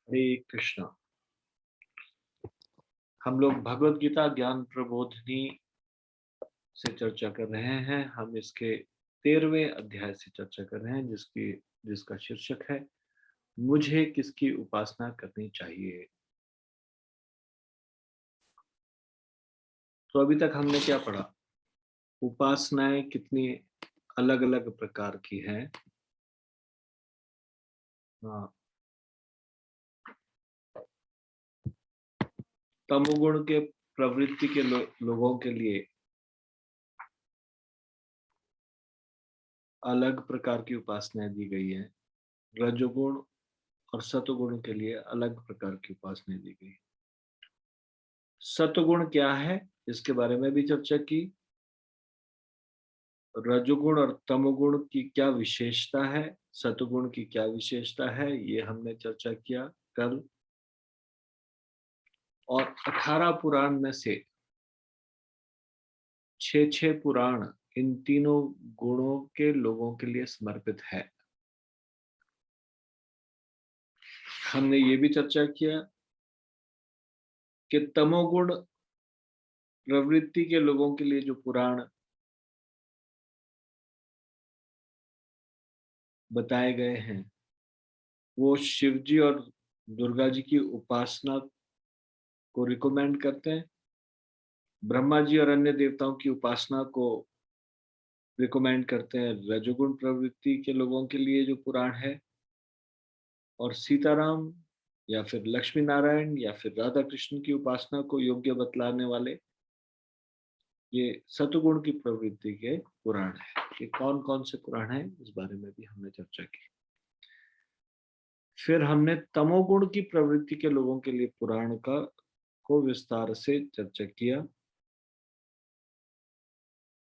हरे कृष्णा। हम लोग भगवत गीता ज्ञान प्रबोधिनी से चर्चा कर रहे हैं। हम इसके 13वें अध्याय से चर्चा कर रहे हैं जिसका शीर्षक है मुझे किसकी उपासना करनी चाहिए। तो अभी तक हमने क्या पढ़ा? उपासनाएं कितनी अलग अलग प्रकार की हैं। हाँ, तमोगुण के प्रवृत्ति के लोगों के लिए अलग प्रकार की उपासनाएं दी गई हैं। रजोगुण और सतोगुण के लिए अलग प्रकार की उपासनाएं दी गई। सतोगुण क्या है इसके बारे में भी चर्चा की। रजोगुण और तमोगुण की क्या विशेषता है, सतोगुण की क्या विशेषता है, ये हमने चर्चा किया कल। और 18 पुराण में से 6 पुराण इन तीनों गुणों के लोगों के लिए समर्पित है। हमने ये भी चर्चा किया कि तमोगुण प्रवृत्ति के लोगों के लिए जो पुराण बताए गए हैं वो शिव जी और दुर्गा जी की उपासना को रिकमेंड करते हैं। ब्रह्मा जी और अन्य देवताओं की उपासना को रिकमेंड करते हैं रजोगुण प्रवृत्ति के लोगों के लिए जो पुराण है। और सीताराम या फिर लक्ष्मी नारायण या फिर राधा कृष्ण की उपासना को योग्य बतलाने वाले ये सतगुण की प्रवृत्ति के पुराण है। ये कौन कौन से पुराण है इस बारे में भी हमने चर्चा की। फिर हमने तमोगुण की प्रवृत्ति के लोगों के लिए पुराण का को विस्तार से चर्चा किया।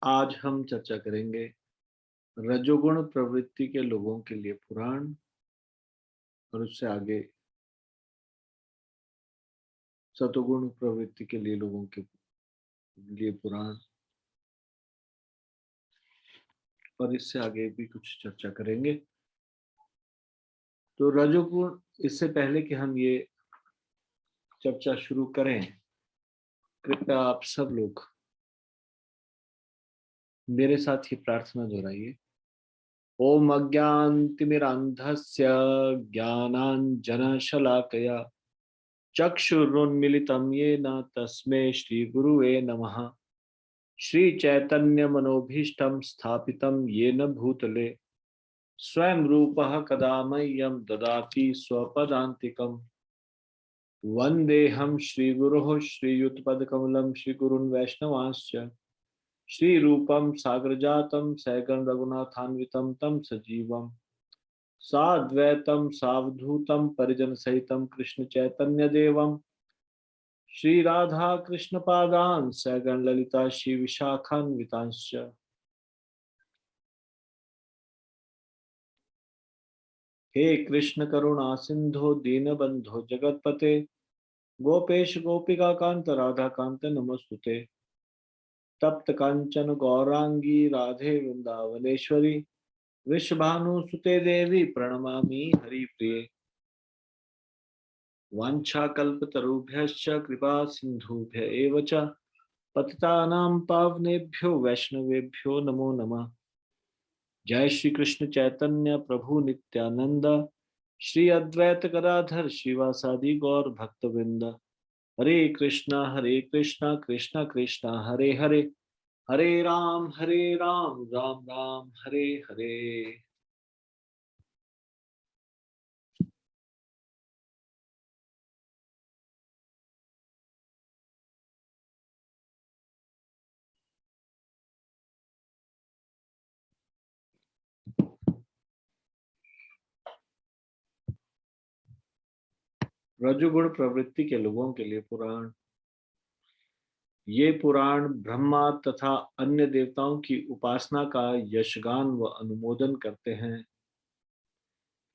आज हम चर्चा करेंगे रजोगुण प्रवृत्ति के लोगों के लिए पुराण और उससे आगे सतोगुण प्रवृत्ति के लिए लोगों के लिए पुराण और इससे आगे भी कुछ चर्चा करेंगे। तो रजोगुण, इससे पहले कि हम ये चर्चा शुरू करें, कृपया आप सब लोग मेरे साथ ही प्रार्थना दोहराइए। ओम अज्ञानतिमिरान्धस्य ज्ञानाञ्जनशलाकया चक्षुरुन्मीलितं येन तस्मै श्रीगुरुवे नमः। श्रीचैतन्यमनोभीष्टं स्थापितं येन भूतले स्वयं रूपः कदा मह्यं ददाति स्वपदान्तिकम्। वन्देऽहं श्रीगुरोः श्रीयुतपदकमलं श्रीगुरून् वैष्णवांश्च श्रीरूपं साग्रजातं सैगं रघुनाथान्वितं तं सजीवम् साद्वैतं सावधूतं परिजनसहितं कृष्णचैतन्यदेवं श्रीराधा कृष्णपादान् सैगं ललिता श्रीविशाखान्वितांश्च। हे कृष्ण करुणा सिंधु दीनबंधो जगतपते गोपेश गोपिका कांत राधा कांत नमस्तुते। तप्त कांचन गौरांगी राधे वृंदावनेश्वरी वृषभानुसुते देवी प्रणमामि हरिप्रिये। वाञ्छाकल्पतरुभ्यश्च कृपा सिन्धुभ्य एव च पतितानां पावनेभ्यो वैष्णवेभ्यो नमो नमः। जय श्री कृष्ण चैतन्य प्रभु नित्यानंद श्री अद्वैत गदाधर श्रीवासादि गौर भक्तवृंद। हरे कृष्णा कृष्णा कृष्णा हरे हरे हरे राम राम राम हरे हरे। रजोगुण प्रवृत्ति के लोगों के लिए पुराण। ये पुराण ब्रह्मा तथा अन्य देवताओं की उपासना का यशगान व अनुमोदन करते हैं।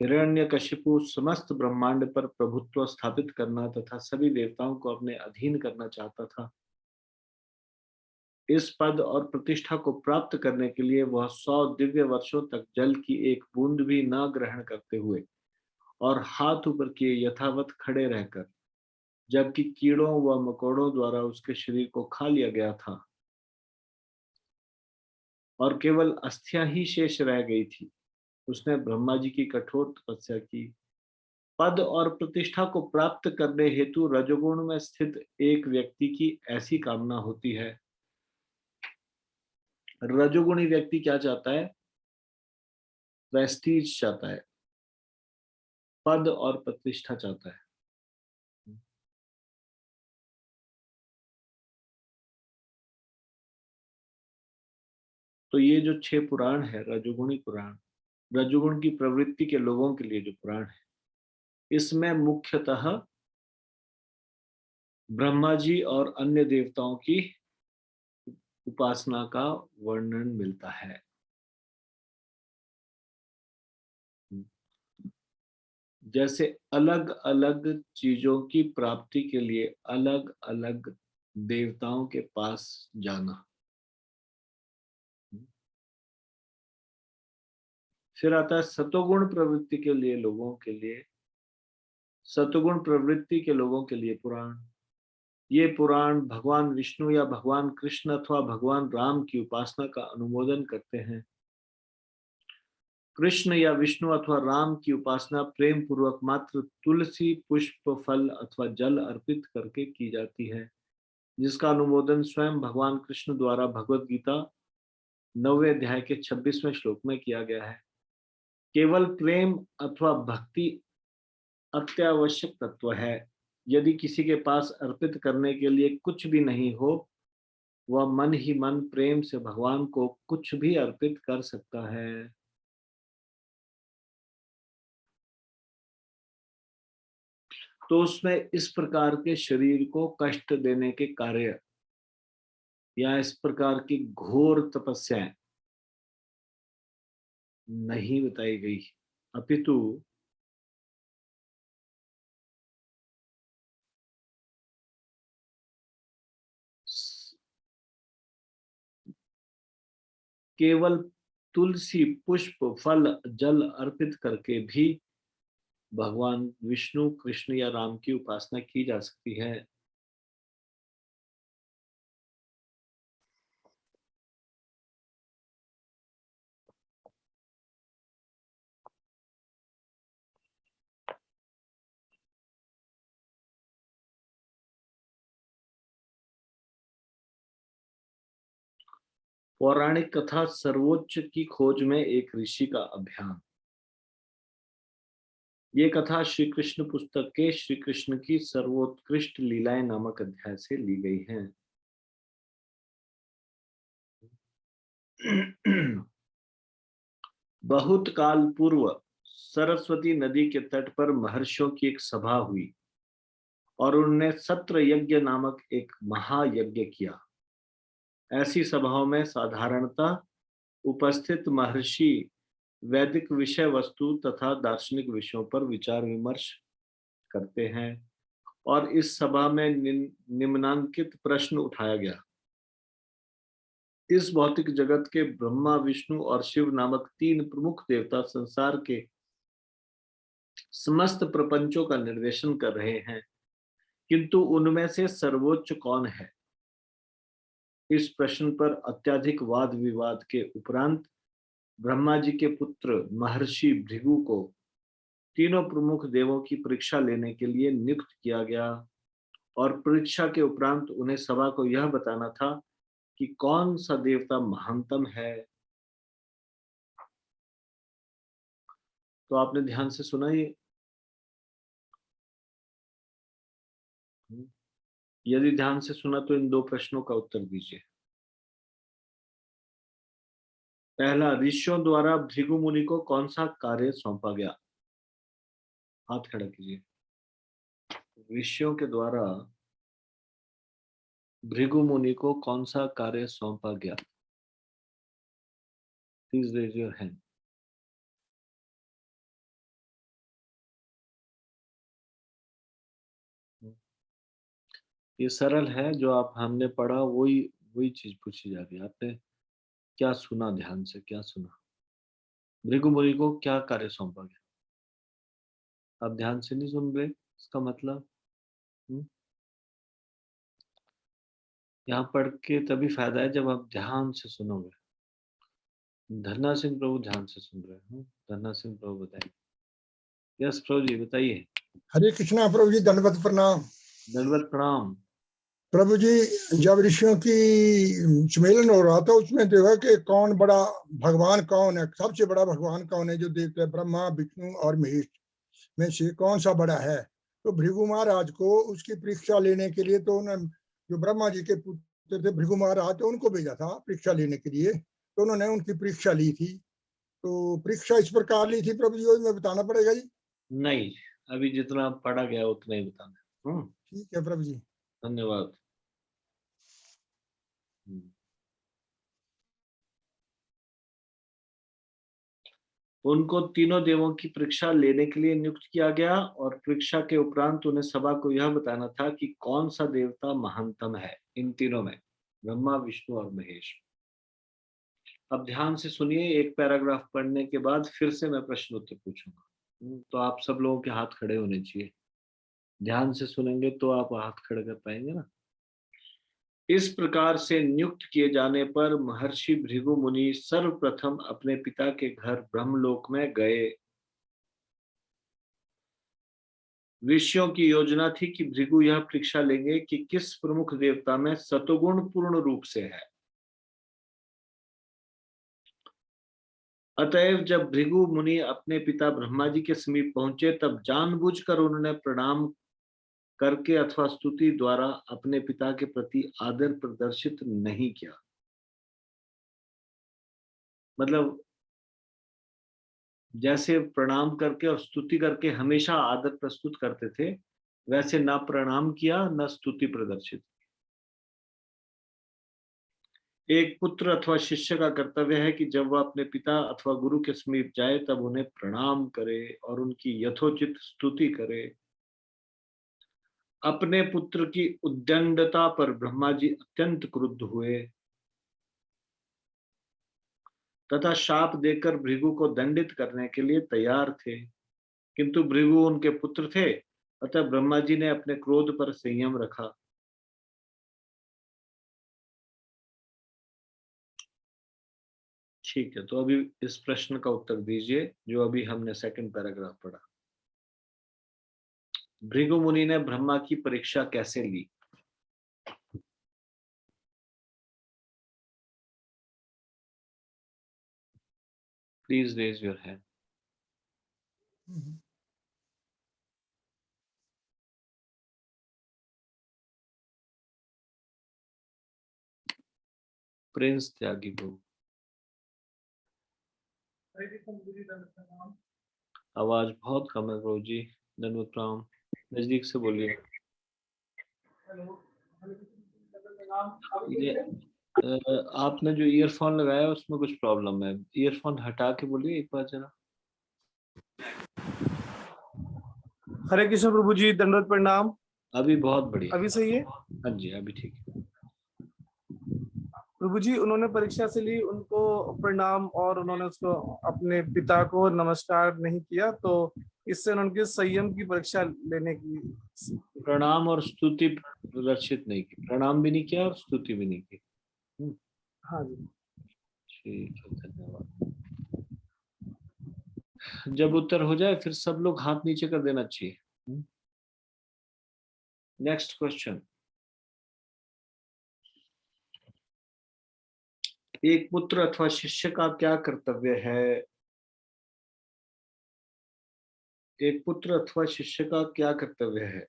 हिरण्यकशिपु समस्त ब्रह्मांड पर प्रभुत्व स्थापित करना तथा सभी देवताओं को अपने अधीन करना चाहता था। इस पद और प्रतिष्ठा को प्राप्त करने के लिए वह 100 दिव्य वर्षों तक जल की एक बूंद भी न ग्रहण करते हुए और हाथ ऊपर किए यथावत खड़े रहकर, जबकि कीड़ों व मकोड़ों द्वारा उसके शरीर को खा लिया गया था और केवल अस्थियां ही शेष रह गई थी, उसने ब्रह्मा जी की कठोर तपस्या की। पद और प्रतिष्ठा को प्राप्त करने हेतु रजोगुण में स्थित एक व्यक्ति की ऐसी कामना होती है। रजोगुणी व्यक्ति क्या चाहता है? प्रेस्टीज चाहता है, पद और प्रतिष्ठा चाहता है। तो ये जो 6 पुराण है, रजोगुणी पुराण, रजोगुण की प्रवृत्ति के लोगों के लिए जो पुराण है, इसमें मुख्यतः ब्रह्मा जी और अन्य देवताओं की उपासना का वर्णन मिलता है। जैसे अलग अलग चीजों की प्राप्ति के लिए अलग अलग देवताओं के पास जाना। फिर आता है सतोगुण प्रवृत्ति के लिए लोगों के लिए, सतोगुण प्रवृत्ति के लोगों के लिए पुराण। ये पुराण भगवान विष्णु या भगवान कृष्ण अथवा भगवान राम की उपासना का अनुमोदन करते हैं। कृष्ण या विष्णु अथवा राम की उपासना प्रेम पूर्वक मात्र तुलसी, पुष्प, फल अथवा जल अर्पित करके की जाती है, जिसका अनुमोदन स्वयं भगवान कृष्ण द्वारा भगवत गीता 9वें अध्याय के 26वें श्लोक में किया गया है। केवल प्रेम अथवा भक्ति अत्यावश्यक तत्व है। यदि किसी के पास अर्पित करने के लिए कुछ भी नहीं हो, वह मन ही मन प्रेम से भगवान को कुछ भी अर्पित कर सकता है। तो उसमें इस प्रकार के शरीर को कष्ट देने के कार्य या इस प्रकार की घोर तपस्याएं नहीं बताई गई, अपितु केवल तुलसी, पुष्प, फल, जल अर्पित करके भी भगवान विष्णु, कृष्ण या राम की उपासना की जा सकती है। पौराणिक कथा सर्वोच्च की खोज में एक ऋषि का अभियान। ये कथा श्री कृष्ण पुस्तक के श्री कृष्ण की सर्वोत्कृष्ट लीलाएं नामक अध्याय से ली गई है। बहुत काल पूर्व सरस्वती नदी के तट पर महर्षियों की एक सभा हुई और उन्होंने सत्र यज्ञ नामक एक महायज्ञ किया। ऐसी सभाओं में साधारणतः उपस्थित महर्षि वैदिक विषय वस्तु तथा दार्शनिक विषयों पर विचार विमर्श करते हैं और इस सभा में निम्नांकित प्रश्न उठाया गया। इस भौतिक जगत के ब्रह्मा, विष्णु और शिव नामक 3 प्रमुख देवता संसार के समस्त प्रपंचों का निर्देशन कर रहे हैं, किंतु उनमें से सर्वोच्च कौन है? इस प्रश्न पर अत्यधिक वाद विवाद के उपरांत ब्रह्मा जी के पुत्र महर्षि भृगु को तीनों प्रमुख देवों की परीक्षा लेने के लिए नियुक्त किया गया और परीक्षा के उपरांत उन्हें सभा को यह बताना था कि कौन सा देवता महानतम है। तो आपने ध्यान से सुना ये? यदि ध्यान से सुना तो इन 2 प्रश्नों का उत्तर दीजिए। पहला, ऋषियों द्वारा भृगु मुनि को कौन सा कार्य सौंपा गया? हाथ खड़ा कीजिए। ऋषियों के द्वारा भृगु मुनि को कौन सा कार्य सौंपा गया? Please raise your hand. ये सरल है, जो आप हमने पढ़ा वही वही चीज पूछी जा रही है। आपने क्या सुना? ध्यान से क्या सुना? भृगु मुनि को क्या कार्य सौंपा गया? आप ध्यान से नहीं सुन रहे, इसका मतलब यहाँ पढ़ के तभी फायदा है जब आप ध्यान से सुनोगे। धन्ना सिंह प्रभु ध्यान से सुन रहे हैं। धन्ना सिंह प्रभु बताइए। यस प्रभु जी बताइए। हरे कृष्णा प्रभु जी, दंडवत प्रणाम। दंडवत प्रणाम। प्रभु जी, जब ऋषियों की सम्मेलन हो रहा था उसमें देखा कि कौन बड़ा भगवान कौन है, सबसे बड़ा भगवान कौन है, जो देवते ब्रह्मा विष्णु और महेश में से कौन सा बड़ा है। तो भृगु महाराज को उसकी परीक्षा लेने के लिए, तो उन्होंने जो ब्रह्मा जी के पुत्र थे भृगु महाराज, तो उनको भेजा था परीक्षा लेने के लिए। तो उन्होंने उनकी परीक्षा ली थी। तो परीक्षा इस प्रकार ली थी प्रभु जी, मैं बताना पड़ेगा जी? नहीं, अभी जितना पढ़ा गया उतना ही बताना। ठीक है प्रभु जी, धन्यवाद। उनको तीनों देवों की परीक्षा लेने के लिए नियुक्त किया गया और परीक्षा के उपरांत उन्हें सभा को यह बताना था कि कौन सा देवता महानतम है इन तीनों में, ब्रह्मा विष्णु और महेश। अब ध्यान से सुनिए, एक पैराग्राफ पढ़ने के बाद फिर से मैं प्रश्न उत्तर पूछूंगा। तो आप सब लोगों के हाथ खड़े होने चाहिए। ध्यान से सुनेंगे तो आप हाथ खड़े कर पाएंगे ना। इस प्रकार से नियुक्त किए जाने पर महर्षि भृगु मुनि सर्वप्रथम अपने पिता के घर ब्रह्मलोक में गए। ऋषियों की योजना थी कि भृगु यह परीक्षा लेंगे कि किस प्रमुख देवता में सतोगुण पूर्ण रूप से है। अतएव जब भृगु मुनि अपने पिता ब्रह्मा जी के समीप पहुंचे तब जानबूझकर उन्होंने प्रणाम करके अथवा स्तुति द्वारा अपने पिता के प्रति आदर प्रदर्शित नहीं किया। मतलब जैसे प्रणाम करके और स्तुति करके हमेशा आदर प्रस्तुत करते थे, वैसे ना प्रणाम किया न स्तुति प्रदर्शित। एक पुत्र अथवा शिष्य का कर्तव्य है कि जब वह अपने पिता अथवा गुरु के समीप जाए तब उन्हें प्रणाम करे और उनकी यथोचित स्तुति करे। अपने पुत्र की उद्दंडता पर ब्रह्मा जी अत्यंत क्रुद्ध हुए तथा शाप देकर भृगु को दंडित करने के लिए तैयार थे, किंतु भृगु उनके पुत्र थे, अतः ब्रह्मा जी ने अपने क्रोध पर संयम रखा। ठीक है, तो अभी इस प्रश्न का उत्तर दीजिए जो अभी हमने सेकंड पैराग्राफ पढ़ा। भृगु मुनि ने ब्रह्मा की परीक्षा कैसे ली? Please raise your hand. Prince Tyagi Prabhu. आवाज बहुत कम है प्रभु जी। धन्यवाद प्रणाम। नजदीक से बोलिए। ये आपने जो ईयरफोन लगाया उसमें कुछ प्रॉब्लम है। ईयरफोन हटा के बोलिए एक बार जरा। हरे कृष्ण प्रभु जी, दंडवत प्रणाम। अभी बहुत बढ़िया। अभी सही है? हाँ जी, अभी ठीक है। प्रभु जी, उन्होंने परीक्षा से ली, उनको प्रणाम, और उन्होंने उसको अपने पिता को नमस्कार नहीं किया, तो इससे उनके संयम की परीक्षा लेने की। प्रणाम और स्तुति प्रदर्शित नहीं की, प्रणाम भी नहीं किया और स्तुति भी नहीं की। हाँ जी, ठीक है, धन्यवाद। जब उत्तर हो जाए फिर सब लोग हाथ नीचे कर देना चाहिए। Next question. एक पुत्र अथवा शिष्य का क्या कर्तव्य है? एक पुत्र अथवा शिष्य का क्या कर्तव्य है?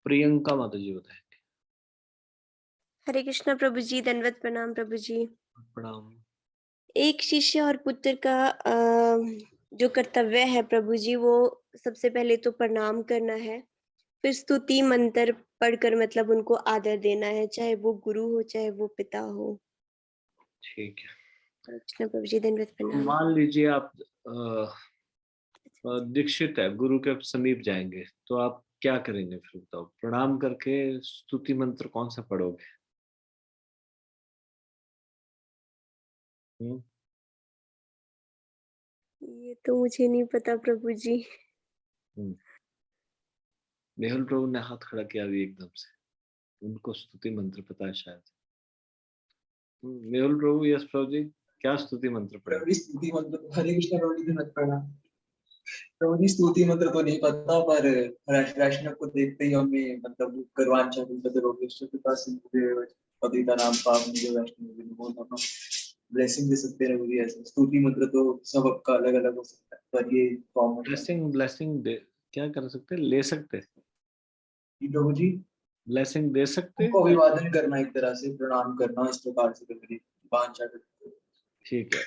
प्रियंका माता जी बताएं। हरे कृष्णा प्रभु जी, दंडवत प्रणाम प्रभु जी। प्रणाम। एक शिष्य और पुत्र का जो कर्तव्य है प्रभु जी, वो सबसे पहले तो प्रणाम करना है, फिर स्तुति मंत्र पढ़कर मतलब उनको आदर देना है, चाहे वो गुरु हो चाहे वो पिता हो। ठीक है। हरे कृष्णा प्रभु जी, दंडवत प्रणाम। मान लीजिए आप दीक्षित है, गुरु के समीप जाएंगे तो आप क्या करेंगे फिर बताओ? प्रणाम करके स्तुति मंत्र कौन सा पढ़ोगे? ये तो मुझे नहीं पता प्रभु जी। मेहुल प्रभु ने हाथ खड़ा किया अभी एकदम से, उनको स्तुति मंत्र पता है शायद। मेहुल प्रभु, यस प्रभु जी, क्या स्तुति मंत्र पढ़े? प्रभु जी स्तुति मंत्र, हरे कृष्ण प्रभु जी मत पढ़ना। प्रभु जी स्तुति मंत्र तो नहीं पता, पर वैष्णव को देखते ही हमें मतलब करवांचा के पास पतिता नाम पावन जो वैष्णव ब्लेसिंग दे सकते हैं मुझे। ऐसे स्तुति मंत्र तो सबका अलग अलग हो सकता है, पर ये कॉमन ब्लेसिंग दे क्या कर सकते, ले सकते, प्रभु जी ब्लेसिंग दे सकते। उनको अभिवादन करना, एक तरह से प्रणाम करना, इस प्रकार से करके वांछा करते। ठीक है,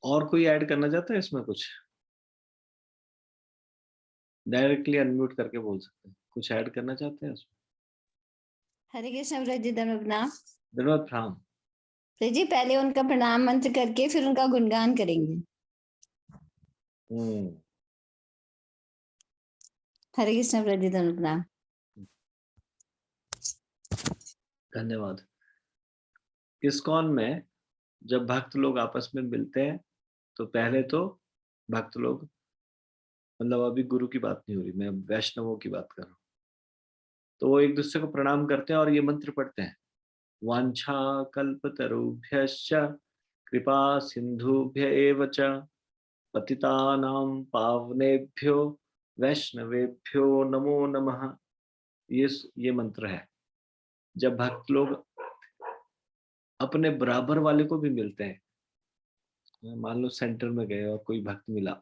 और कोई ऐड करना चाहता है इसमें? कुछ डायरेक्टली अनम्यूट करके बोल सकते हैं, कुछ ऐड करना चाहते हैं उसमें? हरे कृष्ण प्रभु जी, धन्यवाद प्रणाम। धन्यवाद प्रणाम। प्रभु जी पहले उनका प्रणाम मंत्र करके फिर उनका गुणगान करेंगे। हरे कृष्ण प्रभु जी, धन्यवाद प्रणाम। धन्यवाद। इस्कॉन में जब भक्त लोग आपस में मिलते हैं तो पहले तो भक्त लोग, मतलब अभी गुरु की बात नहीं हो रही, मैं वैष्णवों की बात कर रहा हूँ, तो वो एक दूसरे को प्रणाम करते हैं और ये मंत्र पढ़ते हैं, वांछा कल्पतरुभ्यश्च कृपा सिंधुभ्य एव च पतितानां पावनेभ्यो वैष्णवेभ्यो नमो नमः। ये मंत्र है। जब भक्त लोग अपने बराबर वाले को भी मिलते हैं, मान लो सेंटर में गए और कोई भक्त मिला,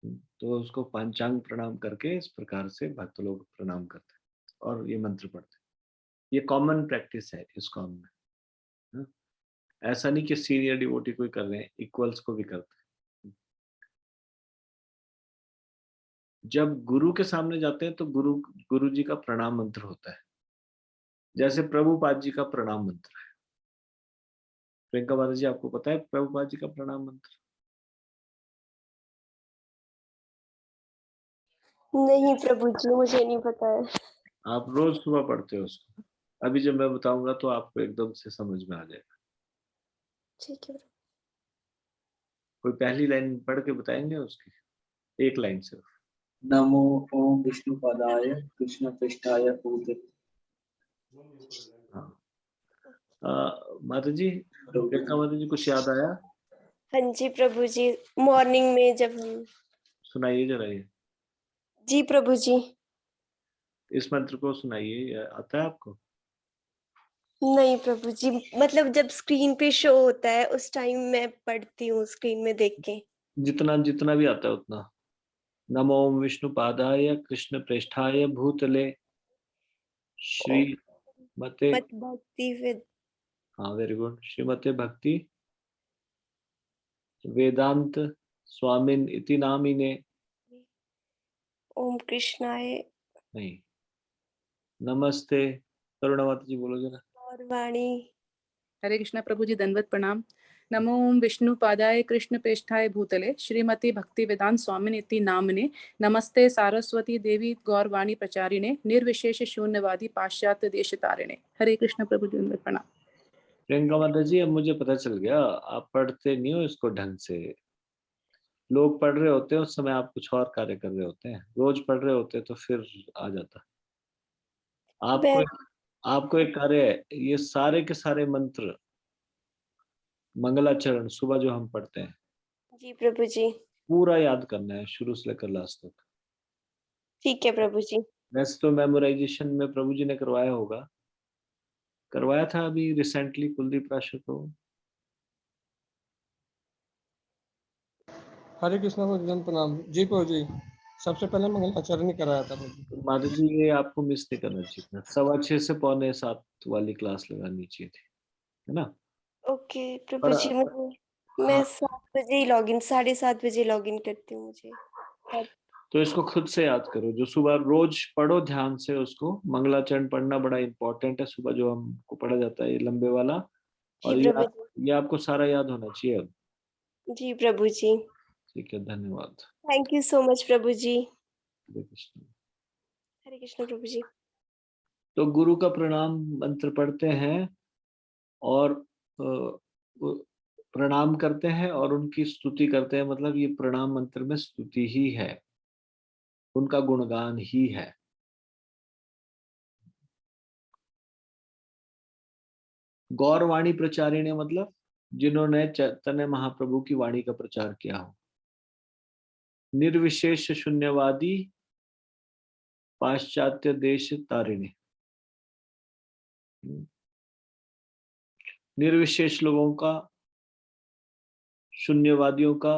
तो उसको पंचांग प्रणाम करके इस प्रकार से भक्त लोग प्रणाम करते हैं और ये मंत्र पढ़ते हैं। ये कॉमन प्रैक्टिस है इस्कॉन में। हाँ? ऐसा नहीं कि सीनियर डिवोटी कोई कर रहे हैं, इक्वल्स को भी करते हैं। जब गुरु के सामने जाते हैं तो गुरु जी का प्रणाम मंत्र होता है, जैसे प्रभुपाद जी का प्रणाम मंत्र है। प्रियंका माता जी, आपको पता है प्रभुपाद जी का प्रणाम मंत्र? नहीं प्रभु जी, मुझे नहीं पता है। आप रोज सुबह पढ़ते हो उसको, अभी जब मैं बताऊंगा तो आपको एकदम से समझ में आ जाएगा। ठीक है। कोई पहली लाइन पढ़ के बताएंगे उसकी, एक लाइन सिर्फ। नमो ओम विष्णुपदाय कृष्ण पृष्ठाय भूतले। हाँ, माता जी, प्रियंका माता जी, कुछ याद आया? हाँ जी प्रभु जी, मॉर्निंग में जब हम, सुनाइए जरा ये, जी प्रभु जी। इस मंत्र को सुनाइए, आता है आपको? नहीं प्रभु जी, मतलब जब स्क्रीन पे शो होता है उस टाइम मैं पढ़ती हूँ, स्क्रीन में देख के। जितना जितना भी आता है उतना। नमो विष्णुपादाय कृष्ण प्रेष्ठाय भूतले श्रीमते, मत भक्ति विद, हाँ वेरी गुड, श्रीमते भक्ति वेदांत स्वामिन इति नामिने, ओम कृष्णाय नहीं, नमस्ते, करुणा माता जी बोलो जरा। और वाणी। हरे कृष्ण प्रभु जी, दंडवत प्रणाम। नमो ओम विष्णु पादाय कृष्ण प्रेष्ठाय भूतले श्रीमती भक्ति वेदांत स्वामिनिति नामने नमस्ते सारस्वती देवी गौरवाणी प्रचारिणे निर्विशेष शून्यवादी पाश्चात्य देश तारिणे। हरे कृष्ण प्रभु जी, दंडवत प्रणाम। प्रियंका माता जी, अब मुझे पता चल गया आप पढ़ते नहीं हो इसको ढंग से। लोग पढ़ रहे होते हैं उस समय आप कुछ और कार्य कर रहे होते हैं, रोज पढ़ रहे होते तो फिर आ जाता। आपको एक कार्य है, ये सारे के सारे मंत्र मंगलाचरण सुबह जो हम पढ़ते हैं, जी प्रभु जी। पूरा याद करना है शुरू से लेकर लास्ट तक। ठीक है प्रभु जी। वैसे तो मेमोराइजेशन में प्रभु जी ने करवाया होगा, करवाया था अभी रिसेंटली कुलदीप राशि को। हरे कृष्णा को जन प्रणाम। जी प्रभु जी, सबसे पहले मंगलाचरण कराया था प्रभु। तो माधव जी, ये आपको मिस नहीं करना चाहिए था, 6:15 से 6:45 वाली क्लास लगानी चाहिए थी, है ना? ओके प्रभु जी, मैं हाँ, 7 बजे ही लॉगिन, 7:30 बजे लॉगिन करती हूँ मुझे। तो इसको खुद से याद करो, जो सुबह रोज पढ़ो ध्यान से उसको। मंगलाचरण पढ़ना बड़ा इंपॉर्टेंट है सुबह, जो हमको पढ़ा जाता है ये लंबे वाला, जी और प्रभु जी। ये आपको सारा याद होना चाहिए अब। जी प्रभु जी। ठीक है, धन्यवाद। थैंक यू सो मच प्रभु जी। हरे कृष्ण। हरे कृष्ण प्रभु जी। तो गुरु का प्रणाम मंत्र पढ़ते हैं और प्रणाम करते हैं और उनकी स्तुति करते हैं, मतलब ये प्रणाम मंत्र में स्तुति ही है, उनका गुणगान ही है। गौरवाणी प्रचारिणे मतलब जिन्होंने चैतन्य महाप्रभु की वाणी का प्रचार किया हो। निर्विशेष शून्यवादी पाश्चात्य देश तारिणी, निर्विशेष लोगों का, शून्यवादियों का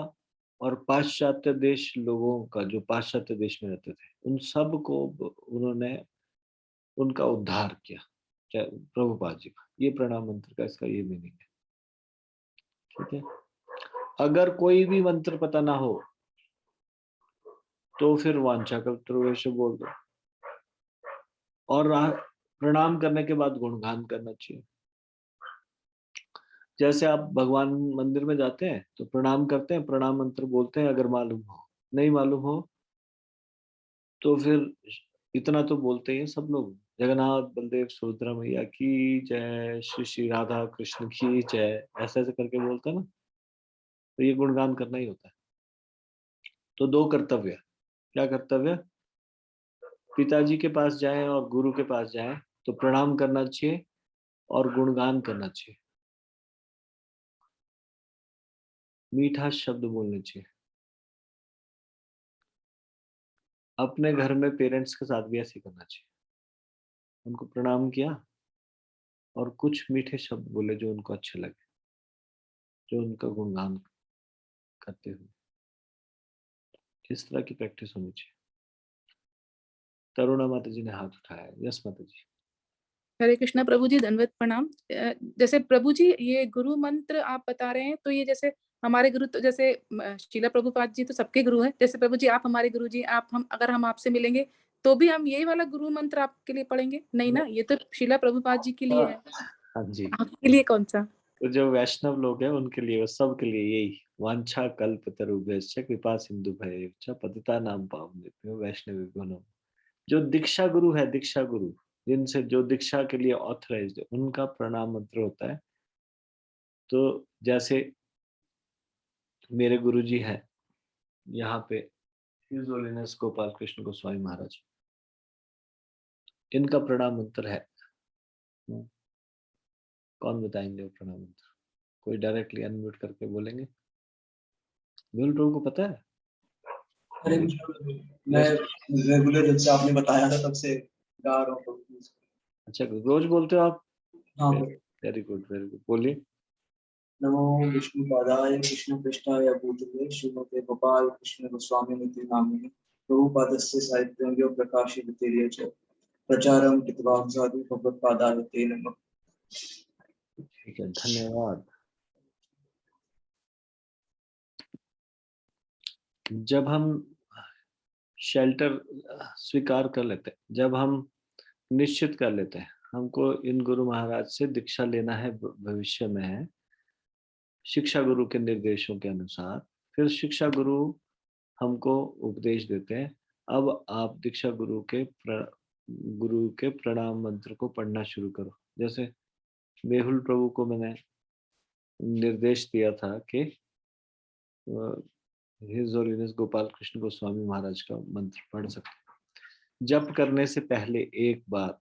और पाश्चात्य देश लोगों का, जो पाश्चात्य देश में रहते थे, उन सब को उन्होंने उनका उद्धार किया, प्रभुपाद जी का। ये प्रणाम मंत्र का इसका ये मीनिंग है। ठीक है, अगर कोई भी मंत्र पता ना हो तो फिर वांछा कल्पतरुवैश्य बोल दो, और प्रणाम करने के बाद गुणगान करना चाहिए। जैसे आप भगवान मंदिर में जाते हैं तो प्रणाम करते हैं, प्रणाम मंत्र बोलते हैं, अगर मालूम हो, नहीं मालूम हो तो फिर इतना तो बोलते ही हैं सब लोग, जगन्नाथ बलदेव सुभद्रा मैया की जय, श्री श्री राधा कृष्ण की जय, ऐसे ऐसे करके बोलते हैं ना, तो ये गुणगान करना ही होता है। तो दो कर्तव्य, क्या कर्तव्य? पिताजी के पास जाएं और गुरु के पास जाएं तो प्रणाम करना चाहिए और गुणगान करना चाहिए, मीठा शब्द बोलने चाहिए। अपने घर में पेरेंट्स के साथ भी ऐसे करना चाहिए, उनको प्रणाम किया और कुछ मीठे शब्द बोले जो उनको अच्छे लगे, जो उनका गुणगान करते हुए। किस तरह की प्रैक्टिस होनी चाहिए? तरुणा माता जी ने हाथ उठाया। यस माता जी। हरे कृष्णा प्रभु जी, दंडवत प्रणाम। जैसे प्रभु जी ये गुरु मंत्र आप बता रहे हैं, तो ये जैसे हमारे गुरु तो जैसे शीला प्रभुपाद जी तो सबके गुरु हैं, जैसे प्रभु जी आप हमारे गुरु जी, आप हम अगर हम आपसे मिलेंगे तो भी हम यही वाला गुरु मंत्र आपके लिए पढ़ेंगे? नहीं ना, ये तो शीला प्रभुपाद जी के लिए है। हाँ जी, आपके लिए कौन सा? तो जो वैष्णव लोग हैं उनके लिए, वो सब के लिए यही, वांछा कल्पतरुभ्यश्च कृपा सिंधु भयेव पतितानां पावनेभ्यो वैष्णवेभ्यो नमः। जो दीक्षा गुरु है, दीक्षा गुरु जिनसे जो दीक्षा के लिए ऑथराइज्ड, उनका प्रणाम मंत्र होता है। तो जैसे मेरे गुरु जी है यहाँ पे, हिज होलीनेस गोपाल कृष्ण गोस्वामी महाराज, इनका प्रणाम मंत्र है। कौन बताएंगे वो प्रणाम मंत्र? कोई डायरेक्टली अनम्यूट करके बोलेंगे? बिल्कुल प्रभु को पता है? हरे कृष्ण, मैं रेगुलर जब से आपने बताया था तब से गा रहा हूँ। अच्छा, रोज बोलते हो आप? हाँ, वेरी गुड, वेरी गुड, बोलिए। नमो विष्णुपादाय कृष्णपृष्ठाय भूतले श्रीमते गोपाल कृष्ण गोस्वामिनिति नामिने प्रभुपादस्य साहित्यं प्रकाशिततेर्य च प्रचारं कृत्वा साधु भगवत्पादाय ते नमः। ठीक है, धन्यवाद। जब हम शेल्टर स्वीकार कर लेते हैं, जब हम निश्चित कर लेते हैं हमको इन गुरु महाराज से दीक्षा लेना है भविष्य में है, शिक्षा गुरु के निर्देशों के अनुसार, फिर शिक्षा गुरु हमको उपदेश देते हैं, अब आप दीक्षा गुरु के प्रणाम मंत्र को पढ़ना शुरू करो। जैसे मेहुल प्रभु को मैंने निर्देश दिया था कि हिज होलीनेस गोपाल कृष्ण गोस्वामी महाराज का मंत्र पढ़ सकते। जप करने से पहले एक बार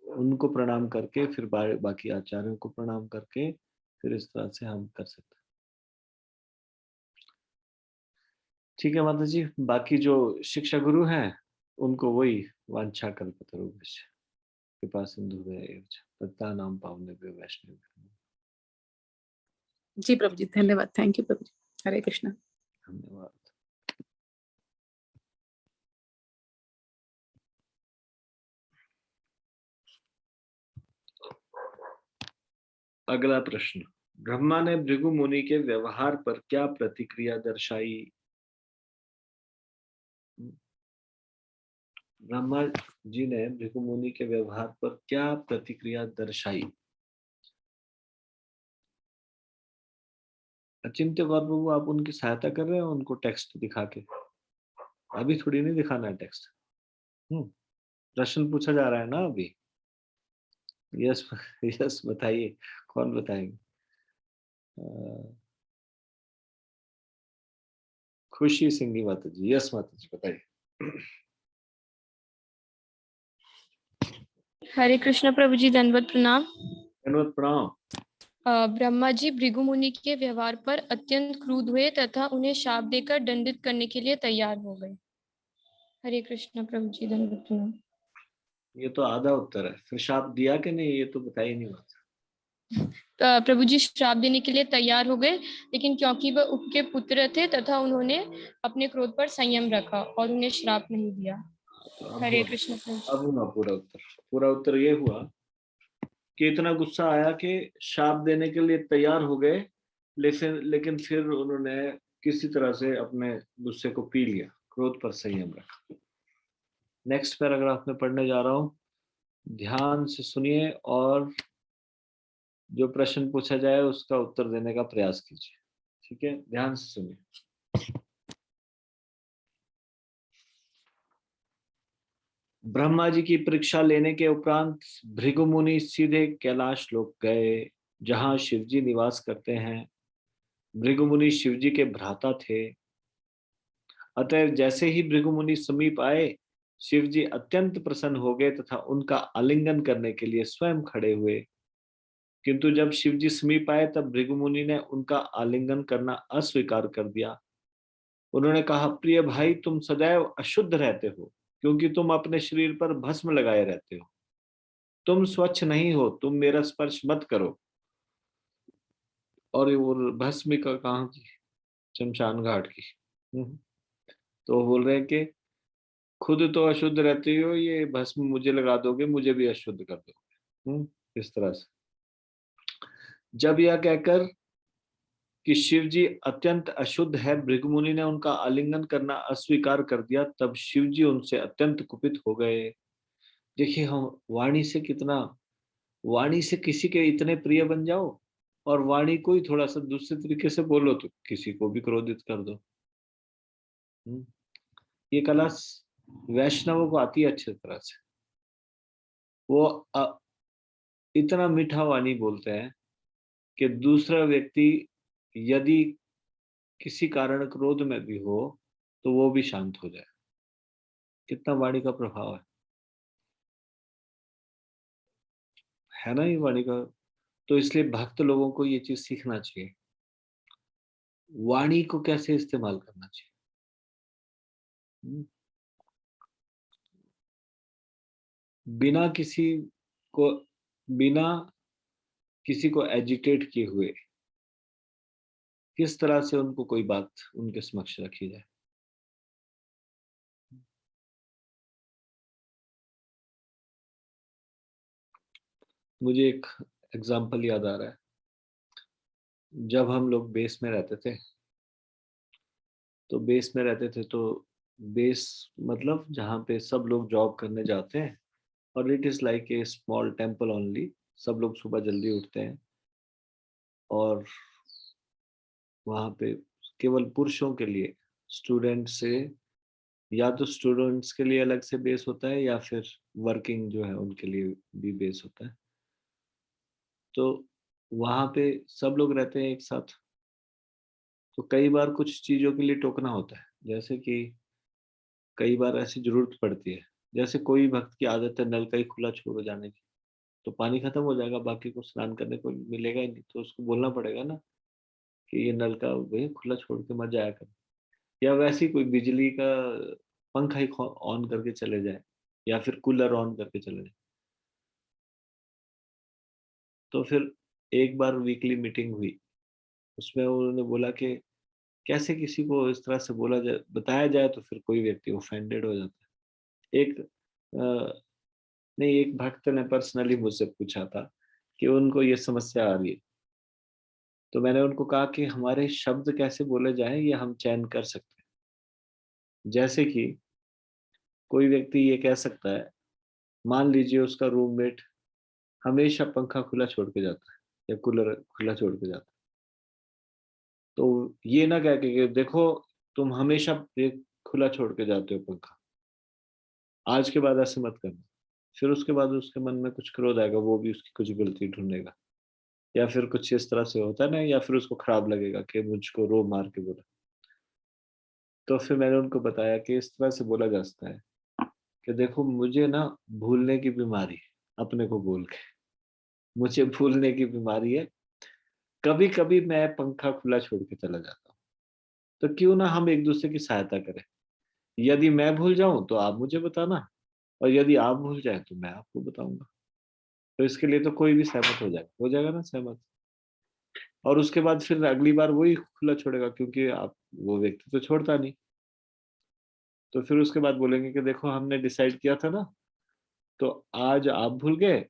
उनको प्रणाम करके फिर बाकी आचार्यों को प्रणाम करके फिर इस तरह से हम कर सकते हैं। ठीक है माता जी, बाकी जो शिक्षा गुरु हैं उनको वही वांछा कल्पतरुभ्यश्च कृपा सिंधु पतितानां पावनेभ्यो वैष्णवेभ्यो। जी प्रभु जी, धन्यवाद, थैंक यू प्रभु जी। हरे कृष्णा। धन्यवाद। अगला प्रश्न, ब्रह्मा ने भृगु मुनि के व्यवहार पर क्या प्रतिक्रिया दर्शाई? ब्रह्मा जी ने भृगु मुनि के व्यवहार पर क्या प्रतिक्रिया दर्शाई? अचिंत्य गौर प्रभु, आप उनकी सहायता कर रहे हैं उनको टेक्स्ट दिखा के? अभी थोड़ी नहीं दिखाना है टेक्स्ट। प्रश्न पूछा जा रहा है ना अभी। यस यस बताइए, कौन बताएंगे? खुशी सिंगी माता जी, यस माता जी बताइए। हरे कृष्ण प्रभु जी, दंडवत प्रणाम। दंडवत प्रणाम। ब्रह्मा जी भृगु मुनि के व्यवहार पर अत्यंत क्रुद्ध हुए तथा उन्हें शाप देकर दंडित करने के लिए तैयार हो गए। हरे कृष्ण प्रभु जी, दंडवत प्रणाम। ये तो आधा उत्तर है, फिर शाप दिया कि नहीं ये तो बताइए नहीं माता। प्रभु जी श्राप देने के लिए तैयार हो गए, लेकिन क्योंकि वह उनके पुत्र थे तथा उन्होंने अपने क्रोध पर संयम रखा और उन्हें श्राप नहीं दिया। हरे कृष्ण प्रभु जी। अब हुआ पूरा उत्तर ये हुआ कि इतना गुस्सा आया कि शाप देने के लिए तैयार हो गए, लेकिन फिर उन्होंने किसी तरह से अपने गुस्से को पी लिया, क्रोध पर संयम रखा। नेक्स्ट पैराग्राफ में पढ़ने जा रहा हूं, ध्यान से सुनिए और जो प्रश्न पूछा जाए उसका उत्तर देने का प्रयास कीजिए। ठीक है, ध्यान से सुनिए। ब्रह्मा जी की परीक्षा लेने के उपरांत भृगु मुनि सीधे कैलाश लोक गए, जहां शिवजी निवास करते हैं। भृगु मुनि शिवजी के भ्राता थे। अतः जैसे ही भृगु मुनि समीप आए, शिवजी अत्यंत प्रसन्न हो गए तथा उनका आलिंगन करने के लिए स्वयं खड़े हुए। किंतु जब शिवजी समीप आए तब भृगु मुनि ने उनका आलिंगन करना अस्वीकार कर दिया। उन्होंने कहा, प्रिय भाई, तुम सदैव अशुद्ध रहते हो क्योंकि तुम अपने शरीर पर भस्म लगाए रहते हो। तुम स्वच्छ नहीं हो, तुम मेरा स्पर्श मत करो। और वो भस्म का कहाँ की? शमशान घाट की। तो बोल रहे हैं कि खुद तो अशुद्ध रहते हो, ये भस्म मुझे लगा दोगे, मुझे भी अशुद्ध कर दोगे। इस तरह से जब यह कहकर कि शिवजी अत्यंत अशुद्ध है, भृगु मुनि ने उनका आलिंगन करना अस्वीकार कर दिया, तब शिवजी उनसे अत्यंत कुपित हो गए। देखिए, हम वाणी से किसी के इतने प्रिय बन जाओ और वाणी को ही थोड़ा सा दूसरे तरीके से बोलो तो किसी को भी क्रोधित कर दो। ये कला वैष्णवों को आती है अच्छी तरह से। वो इतना मीठा वाणी बोलते हैं कि दूसरा व्यक्ति यदि किसी कारण क्रोध में भी हो तो वो भी शांत हो जाए। कितना वाणी का प्रभाव है ना ये वाणी का। तो इसलिए भक्त लोगों को ये चीज सीखना चाहिए, वाणी को कैसे इस्तेमाल करना चाहिए। बिना किसी को एजिटेट किए हुए किस तरह से उनको कोई बात उनके समक्ष रखी जाए। मुझे एक एग्जाम्पल याद आ रहा है। जब हम लोग बेस में रहते थे तो बेस मतलब जहाँ पे सब लोग जॉब करने जाते हैं और it is like a small temple only. सब लोग सुबह जल्दी उठते हैं और वहाँ पे केवल पुरुषों के लिए या तो स्टूडेंट्स के लिए अलग से बेस होता है या फिर वर्किंग जो है उनके लिए भी बेस होता है। तो वहाँ पे सब लोग रहते हैं एक साथ। तो कई बार कुछ चीज़ों के लिए टोकना होता है, जैसे कि कई बार ऐसी जरूरत पड़ती है, जैसे कोई भक्त की आदत है नल का ही खुला छोड़ जाने की, तो पानी खत्म हो जाएगा, बाकी को स्नान करने को मिलेगा ही नहीं, तो उसको बोलना पड़ेगा ना कि ये नल का भैया खुला छोड़ के मत जाया कर। या वैसे कोई बिजली का पंखा ही ऑन करके चले जाए या फिर कूलर ऑन करके चले जाए। तो फिर एक बार वीकली मीटिंग हुई, उसमें उन्होंने बोला कि कैसे किसी को इस तरह से बताया जाए तो फिर कोई व्यक्ति ऑफेंडेड हो जाता है। एक भक्त ने पर्सनली मुझसे पूछा था कि उनको ये समस्या आ रही है। तो मैंने उनको कहा कि हमारे शब्द कैसे बोले जाएं ये हम चयन कर सकते हैं। जैसे कि कोई व्यक्ति ये कह सकता है, मान लीजिए उसका रूममेट हमेशा पंखा खुला छोड़ के जाता है या कूलर खुला छोड़ के जाता है, तो ये ना कह के देखो तुम हमेशा ये खुला छोड़ के जाते हो पंखा, आज के बाद ऐसे मत करना। फिर उसके बाद उसके मन में कुछ क्रोध आएगा, वो भी उसकी कुछ गलती ढूंढेगा। या फिर कुछ इस तरह से होता है ना, या फिर उसको खराब लगेगा कि मुझको रो मार के बोला। तो फिर मैंने उनको बताया कि इस तरह से बोला जा सकता है कि देखो मुझे ना भूलने की बीमारी है, अपने को भूल के मुझे भूलने की बीमारी है। कभी कभी मैं पंखा खुला छोड़ के चला जाता हूँ, तो क्यों ना हम एक दूसरे की सहायता करें। यदि मैं भूल जाऊं तो आप मुझे बताना, और यदि आप भूल जाए तो मैं आपको बताऊंगा। तो इसके लिए तो कोई भी सहमत हो जाएगा ना सहमत। और उसके बाद फिर अगली बार वही खुला छोड़ेगा, क्योंकि आप वो व्यक्ति तो छोड़ता नहीं। तो फिर उसके बाद बोलेंगे कि देखो हमने डिसाइड किया था ना, तो आज आप भूल गए,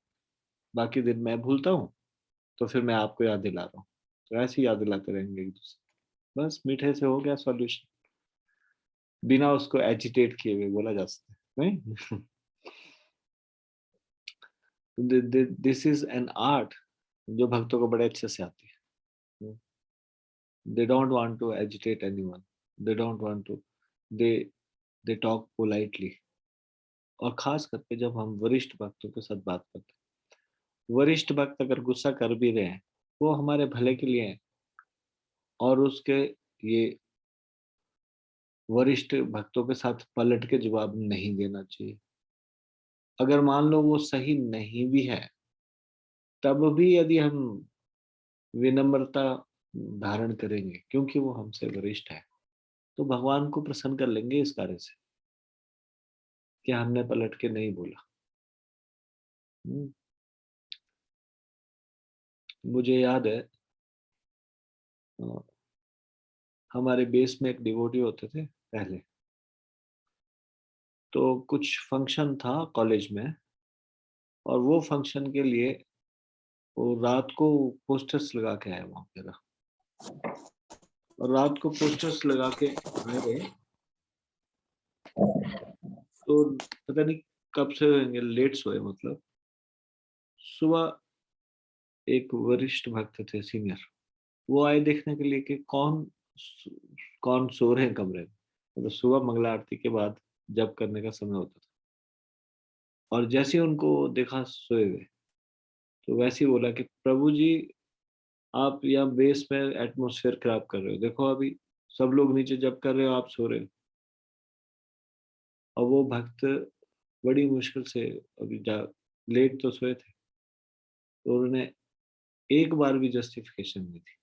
बाकी दिन मैं भूलता हूँ, तो फिर मैं आपको याद दिला रहा हूँ। तो ऐसे ही याद दिलाते रहेंगे एक दूसरे। बस मीठे से हो गया सॉल्यूशन, बिना उसको एजिटेट किए हुए बोला जा सकता है नहीं। दिस इज एन आर्ट जो भक्तों को बड़े अच्छे से आती है। They don't want to agitate anyone, they don't want to, they they talk politely. और खास करके जब हम वरिष्ठ भक्तों के साथ बात करते हैं, वरिष्ठ भक्त अगर गुस्सा कर भी रहे हैं, वो हमारे भले के लिए है। और उसके ये वरिष्ठ भक्तों के साथ पलट के जवाब नहीं देना चाहिए। अगर मान लो वो सही नहीं भी है, तब भी यदि हम विनम्रता धारण करेंगे, क्योंकि वो हमसे वरिष्ठ है, तो भगवान को प्रसन्न कर लेंगे इस कार्य से कि हमने पलट के नहीं बोला। मुझे याद है हमारे बेस में एक डिवोटी होते थे पहले। तो कुछ फंक्शन था कॉलेज में, और वो फंक्शन के लिए वो रात को पोस्टर्स लगा के आए वहां पे। और रात को पोस्टर्स लगा के आए रहे, तो पता नहीं कब से लेट सोए, मतलब सुबह एक वरिष्ठ भक्त थे सीनियर, वो आए देखने के लिए कि कौन सो रहे हैं कमरे में। मतलब सुबह मंगला आरती के बाद जप करने का समय होता था, और जैसे ही उनको देखा सोए हुए, तो वैसे ही बोला कि प्रभु जी आप यहाँ बेस में एटमॉस्फेयर खराब कर रहे हो, देखो अभी सब लोग नीचे जप कर रहे हो, आप सो रहे हो। और वो भक्त बड़ी मुश्किल से अभी लेट तो सोए थे, तो उन्होंने एक बार भी जस्टिफिकेशन नहीं थी।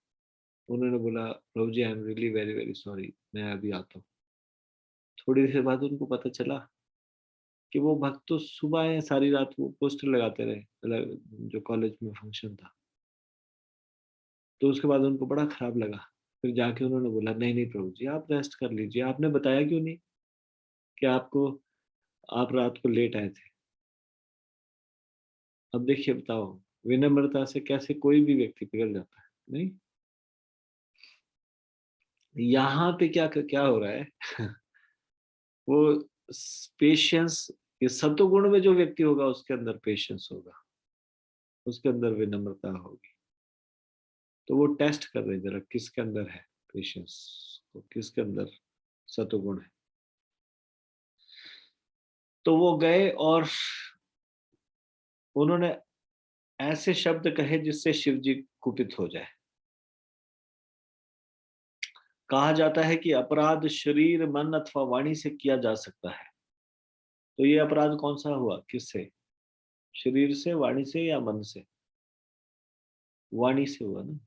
उन्होंने बोला Prabhu ji I am really very very sorry, मैं अभी आता हूँ। थोड़ी देर बाद उनको पता चला कि वो भक्त तो सुबह आए, सारी रात वो पोस्टर लगाते रहे जो कॉलेज में फंक्शन था। तो उसके बाद उनको बड़ा खराब लगा। फिर जाके उन्होंने बोला नहीं नहीं प्रभु जी आप रेस्ट कर लीजिए, आपने बताया क्यों नहीं कि आप रात को लेट आए थे। अब देखिए बताओ, विनम्रता से कैसे कोई भी व्यक्ति पिघल जाता है नहीं। यहाँ पे क्या क्या हो रहा है वो पेशेंस, ये सत्वगुण में जो व्यक्ति होगा उसके अंदर पेशेंस होगा, उसके अंदर विनम्रता होगी। तो वो टेस्ट कर रहे जरा किसके अंदर है पेशेंस, किसके अंदर सत्वगुण है। तो वो गए और उन्होंने ऐसे शब्द कहे जिससे शिव जी कुपित हो जाए। कहा जाता है कि अपराध शरीर मन अथवा वाणी से किया जा सकता है। तो ये अपराध कौन सा हुआ, किससे, शरीर से, वाणी से या मन से? वाणी से हुआ ना,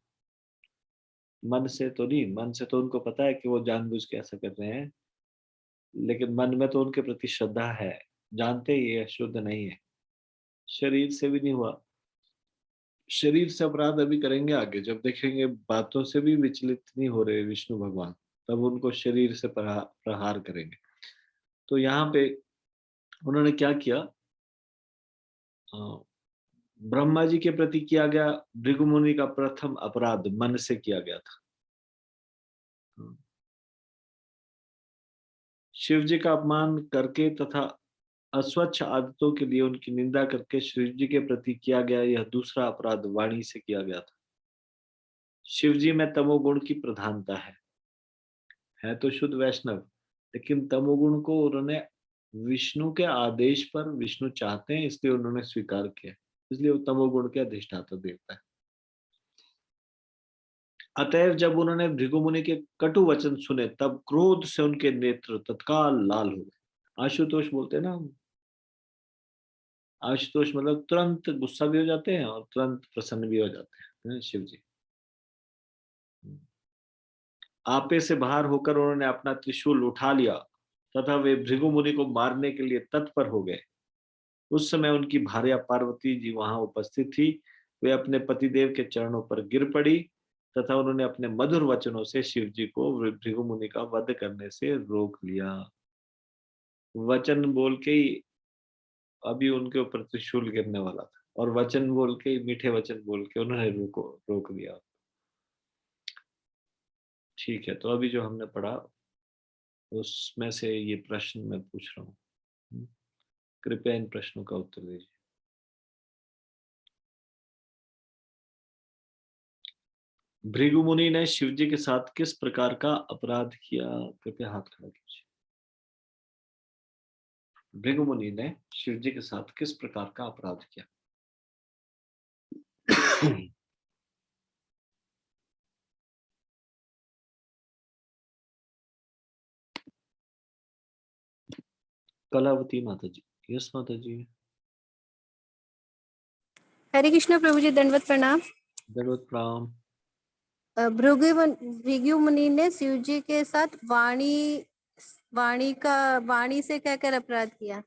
मन से तो नहीं। मन से तो उनको पता है कि वो जानबूझ के ऐसा कर रहे हैं, लेकिन मन में तो उनके प्रति श्रद्धा है, जानते ही ये शुद्ध नहीं है। शरीर से भी नहीं हुआ। शरीर से अपराध अभी करेंगे आगे, जब देखेंगे बातों से भी विचलित नहीं हो रहे विष्णु भगवान, तब उनको शरीर से प्रहार करेंगे। तो यहाँ पे उन्होंने क्या किया, ब्रह्मा जी के प्रति किया गया भृगु मुनि का प्रथम अपराध मन से किया गया था। शिव जी का अपमान करके तथा अस्वच्छ आदतों के लिए उनकी निंदा करके शिव जी के प्रति किया गया यह दूसरा अपराध वाणी से किया गया था। शिव जी में तमोगुण की प्रधानता है तो शुद्ध वैष्णव, लेकिन तमोगुण को उन्होंने विष्णु के आदेश पर, विष्णु चाहते हैं इसलिए उन्होंने स्वीकार किया, इसलिए वो तमोगुण के अधिष्ठाता देवता है। अतएव जब उन्होंने भृगु मुनि के कटु वचन सुने तब क्रोध से उनके नेत्र तत्काल लाल हो गए। आशुतोष बोलते हैं ना, आशुतोष मतलब तुरंत गुस्सा भी हो जाते हैं और तुरंत प्रसन्न भी हो जाते हैं शिव जी। आपे से बाहर होकर उन्होंने अपना त्रिशूल उठा लिया तथा वे भृगु मुनि को मारने के लिए तत्पर हो गए। उस समय उनकी भार्या पार्वती जी वहां उपस्थित थी। वे अपने पतिदेव के चरणों पर गिर पड़ी तथा उन्होंने अपने मधुर वचनों से शिव जी को भृगु मुनि का वध करने से रोक लिया। वचन बोल के ही अभी उनके ऊपर त्रिशूल गिरने वाला था और वचन बोल के, मीठे वचन बोल के उन्होंने रोक दिया। ठीक है, तो अभी जो हमने पढ़ा उसमें से ये प्रश्न मैं पूछ रहा हूँ, कृपया इन प्रश्नों का उत्तर दीजिए। भृगु मुनि ने शिव जी के साथ किस प्रकार का अपराध किया? कृपया हाथ खड़ा कीजिए। भृगु मुनि ने शिव जी के साथ किस प्रकार का अपराध किया? कलावती माता जी। यस माता जी। हरे कृष्ण प्रभु जी, दंडवत प्रणाम। दंडवत प्रणाम। भृगु मुनि ने शिव जी के साथ वाणी से कहकर अपराध किया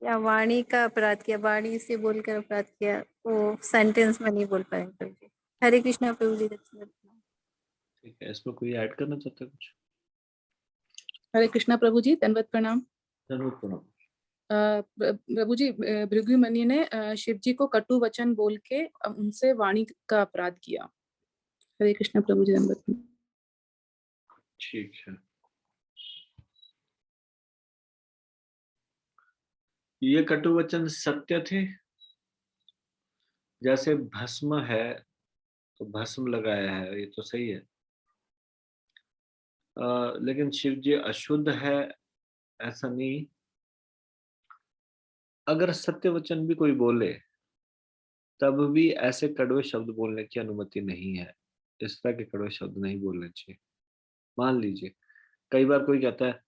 या वाणी का अपराध किया, वाणी से बोलकर अपराध किया। वो सेंटेंस में नहीं बोल पाए प्रभु जी। हरे कृष्ण प्रभु जी। ठीक है, इसमें कोई ऐड करना चाहता है कुछ? हरे कृष्णा प्रभु जी, दंडवत प्रणाम। दंडवत प्रणाम। प्रभु जी, भृगु मुनि ने शिव जी को कटु वचन बोल के उनसे वाणी का अपराध किया। हरे कृष्णा प्रभु जी, दंडवत प्रणाम। ठीक है, ये कटु वचन सत्य थे? जैसे भस्म है तो भस्म लगाया है, ये तो सही है। लेकिन शिव जी अशुद्ध है, ऐसा नहीं। अगर सत्य वचन भी कोई बोले तब भी ऐसे कड़वे शब्द बोलने की अनुमति नहीं है। इस तरह के कड़वे शब्द नहीं बोलने चाहिए। मान लीजिए कई बार कोई कहता है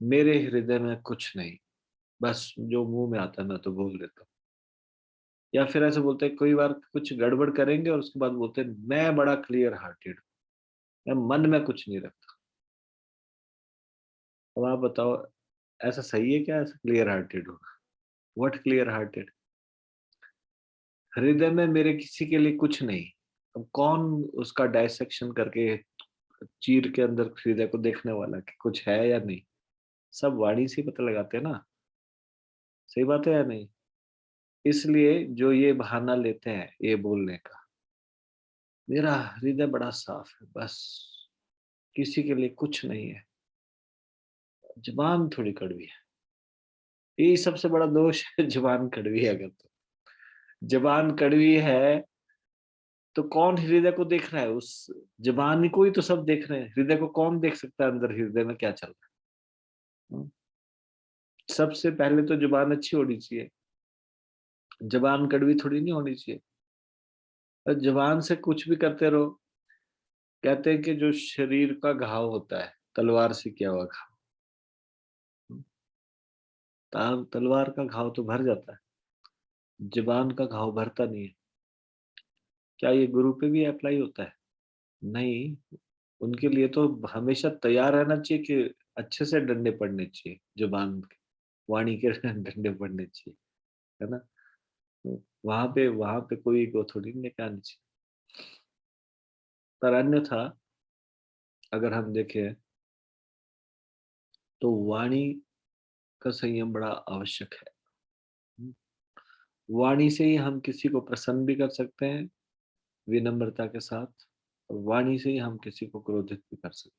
मेरे हृदय में कुछ नहीं, बस जो मुंह में आता है मैं तो बोल देता हूँ। या फिर ऐसे बोलते हैं, कई बार कुछ गड़बड़ करेंगे और उसके बाद बोलते हैं मैं बड़ा क्लियर हार्टेड हूँ, मैं मन में कुछ नहीं रखता। अब आप बताओ, ऐसा सही है क्या? ऐसा क्लियर हार्टेड होगा? What clear hearted? हृदय में मेरे किसी के लिए कुछ नहीं। अब कौन उसका डायसेक्शन करके चीर के अंदर हृदय को देखने वाला कि कुछ है या नहीं? सब वाणी से पता लगाते हैं ना। सही बात है या नहीं? इसलिए जो ये बहाना लेते हैं ये बोलने का, मेरा हृदय बड़ा साफ है, बस किसी के लिए कुछ नहीं है, जुबान थोड़ी कड़वी है, ये सबसे बड़ा दोष है। जुबान कड़वी है, अगर तो जुबान कड़वी है तो कौन हृदय को देख रहा है? उस जुबान को ही तो सब देख रहे हैं। हृदय को कौन देख सकता है, अंदर हृदय में क्या चल रहा है? सबसे पहले तो जुबान अच्छी होनी चाहिए, जुबान कड़वी थोड़ी नहीं होनी चाहिए। और जुबान से कुछ भी करते रहो। कहते हैं कि जो शरीर का घाव होता है तलवार से किया हुआ घाव, तलवार का घाव तो भर जाता है, जुबान का घाव भरता नहीं है। क्या ये गुरु पे भी अप्लाई होता है? नहीं। उनके लिए तो हमेशा तैयार रहना चाहिए कि अच्छे से डंडे पड़ने चाहिए, जुबान के, वाणी के डंडे पड़ने चाहिए, है ना? तो वहां पे कोई को थोड़ी लेके आनी चाहिए। पर अन्यथा अगर हम देखें तो वाणी का संयम बड़ा आवश्यक है। वाणी से ही हम किसी को प्रसन्न भी कर सकते हैं विनम्रता के साथ, और वाणी से ही हम किसी को क्रोधित भी कर सकते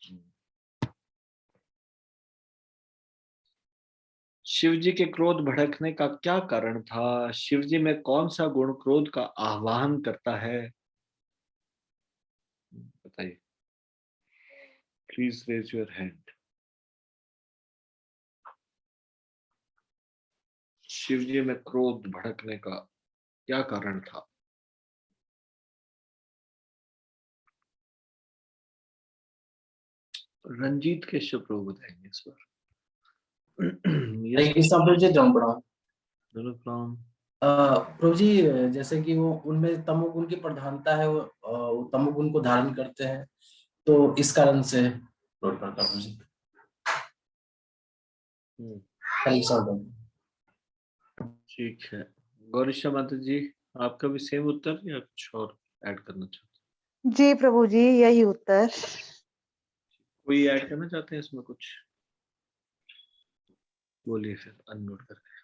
हैं। शिव जी के क्रोध भड़कने का क्या कारण था? शिव जी में कौन सा गुण क्रोध का आह्वान करता है? बताइए, please raise your hand. Shiv ji में क्रोध भड़कने का क्या कारण था? रंजीत केशव प्रभु बताएंगे इस बार। हरे कृष्णा प्रभु जी, दंड प्रणाम। प्रणाम। प्रभु जी, जैसे कि वो उनमें तमोगुण की प्रधानता है, वो तमोगुण को धारण करते हैं, तो इस कारण से रोड पर प्रभु जी। हरे कृष्णा प्रभु। ठीक है, गौरीशा माता जी, आपका भी सेम उत्तर या कुछ और ऐड करना चाहते हैं? जी प्रभु जी, यही उत्तर। कोई ऐड करना चाहते हैं इसमें कुछ? बोलिए फिर अनम्यूट करके।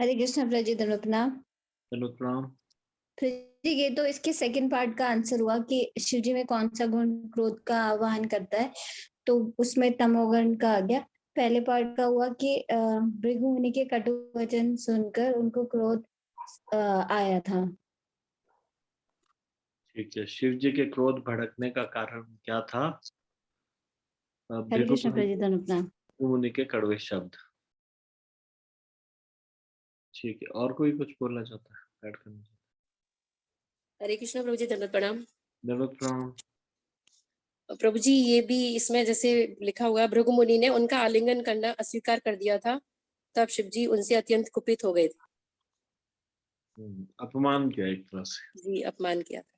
हरे कृष्ण प्रभु जी, दंडवत प्रणाम। दंडवत प्रणाम। प्रभु जी, ये तो इसके सेकंड पार्ट का आंसर हुआ कि शिव जी में कौन सा गुण क्रोध का आवाहन करता है, तो उसमें तमोगुण का आ गया। पहले पार्ट का हुआ कि भृगु मुनि के कटु वचन सुनकर उनको क्रोध आया था। ठीक है, शिव जी के क्रोध भड़कने का कारण क्या था? हरे कृष्ण प्रभु जी, दंडवत प्रणाम। मुनि के कड़वे शब्द। ठीक है, और कोई कुछ बोलना चाहता है, ऐड करना चाहता है? हरे कृष्ण प्रभु जी, दंडवत प्रणाम। दंडवत प्रणाम। प्रभु जी, ये भी इसमें जैसे लिखा हुआ है, भृगु मुनि ने उनका आलिंगन करना अस्वीकार कर दिया था, तब शिव जी उनसे अत्यंत कुपित हो गए थे। अपमान किया एक तरह से। जी, अपमान किया था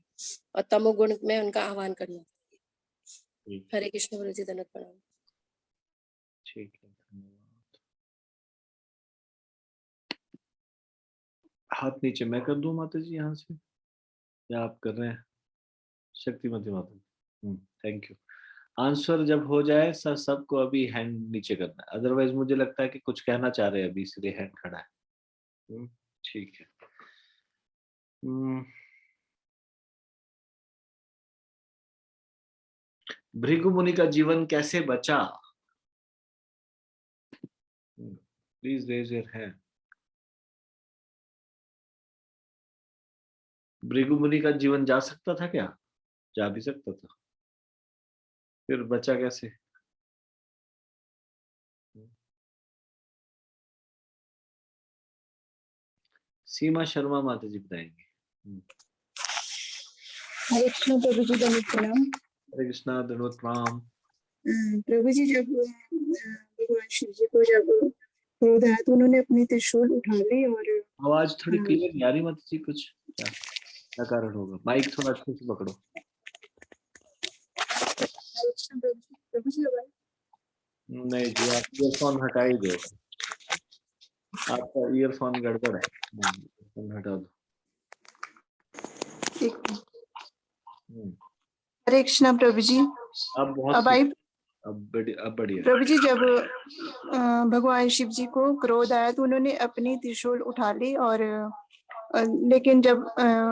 और तमोगुण में उनका आह्वान करना था। हरे कृष्ण प्रभु जी, दंडवत प्रणाम। ठीक है, धन्यवाद। हाथ नीचे मैं कर दूं माता जी यहाँ से, या आप कर रहे हैं? शक्तिमती माता जी, थैंक यू। आंसर जब हो जाए सर सबको अभी हैंड नीचे करना है, अदरवाइज मुझे लगता है कि कुछ कहना चाह रहे हैं अभी, इसलिए हैंड खड़ा है। ठीक है। भृगु मुनि का जीवन कैसे बचा? Please raise your hand. Bhrigu Muni का जीवन जा सकता था क्या? जा भी सकता था, फिर बचा कैसे? सीमा शर्मा माता जी बताएंगे। हरे कृष्ण प्रभु जी, दंडवत प्रणाम। हरे कृष्णा, दंडवत प्रणाम। प्रभु जी, जब भगवान शिव जी को जब क्रोध आया तो उन्होंने अपनी त्रिशूल उठा ली और आवाज थोड़ी क्लियर नहीं आ रही माता जी, कुछ क्या कारण होगा? माइक थोड़ा अच्छे से पकड़ो। प्रभु जी, नहीं जी, आप ईयरफोन हटा ही दो, आपका ईयरफोन गड़बड़ है, हटा दो। हरे कृष्णा प्रभु जी। अब बहुत अब बढ़िया। प्रभु जी, जब भगवान शिव जी को क्रोध आया तो उन्होंने अपनी त्रिशूल उठा ली, और लेकिन जब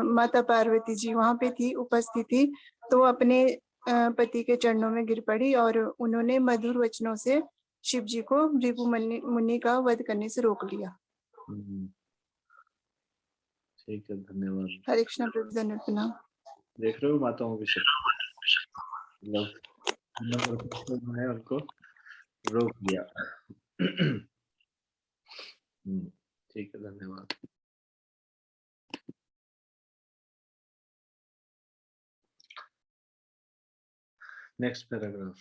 माता पार्वती जी वहां पे थी, उपस्थित थी, तो अपने पति के चरणों में गिर पड़ी और उन्होंने मधुर वचनों से शिव जी को भृगु मुनि का वध करने से रोक लिया। ठीक है, धन्यवाद। हरे कृष्ण प्रभु, दंडवत प्रणाम। देख रहे हो माताओं की शक्ति, है उनको रोक दिया। ठीक है, धन्यवाद। Next paragraph.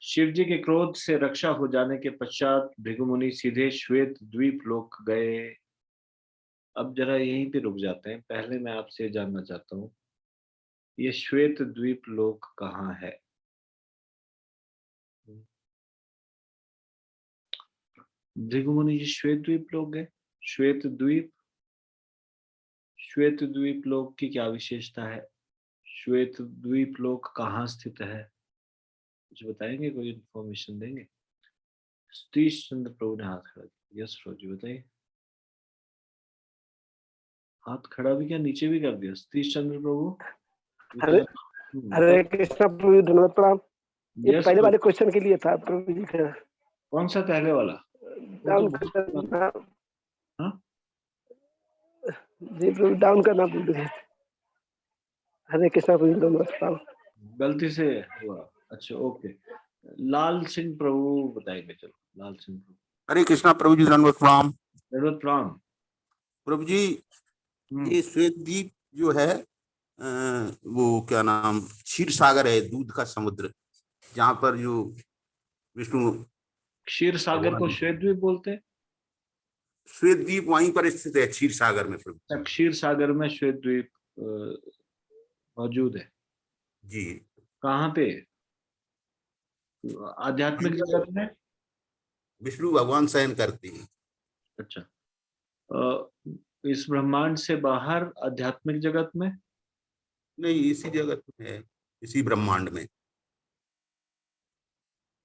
शिव जी के क्रोध से रक्षा हो जाने के पश्चात भृगु मुनि सीधे श्वेत द्वीप लोक गए। अब जरा यहीं पे रुक जाते हैं। पहले मैं आपसे जानना चाहता हूँ, ये श्वेत द्वीप लोक कहाँ है? भृगु मुनि जी श्वेत द्वीप लोक गए। श्वेत द्वीप लोक की क्या विशेषता है? श्वेत द्वीप लोक कहाँ स्थित है? कुछ बताएंगे, कोई इन्फॉर्मेशन देंगे? सतीश चंद्र प्रभु ने हाथ खड़ा किया। यस प्रभु जी, बताइए। हाथ खड़ा भी क्या, नीचे भी कर दिया? सतीश चंद्र प्रभु। हरे कृष्ण प्रभु, धन्यवाद प्रणाम। ये पहले वाले क्वेश्चन के लिए था प्रभु जी का। कौन सा पहले वाला? डाउन करना। जी प्रभु, डाउन करना भूल गए। हरे कृष्ण प्रभु, धन्यवाद प्रणाम। गलती से हुआ। अच्छा, ओके। लाल सिंह प्रभु बताएंगे। चलो, लाल सिंह प्रभु। हरे कृष्णा प्रभु जी, दंडवत प्रणाम। दंडवत प्रणाम। प्रभु जी, ये श्वेत द्वीप जो है वो क्या नाम, क्षीर सागर है, दूध का समुद्र, जहाँ पर जो विष्णु क्षीर सागर को श्वेत द्वीप बोलते हैं। श्वेत द्वीप वहीं पर स्थित है, क्षीर सागर में प्रभु। क्षीर सागर में श्वेत द्वीप मौजूद है जी। कहाँ पे? आध्यात्मिक जगत में विष्णु भगवान शयन करते हैं। अच्छा, इस ब्रह्मांड से बाहर आध्यात्मिक जगत में नहीं, इसी जगत में है, इसी ब्रह्मांड में।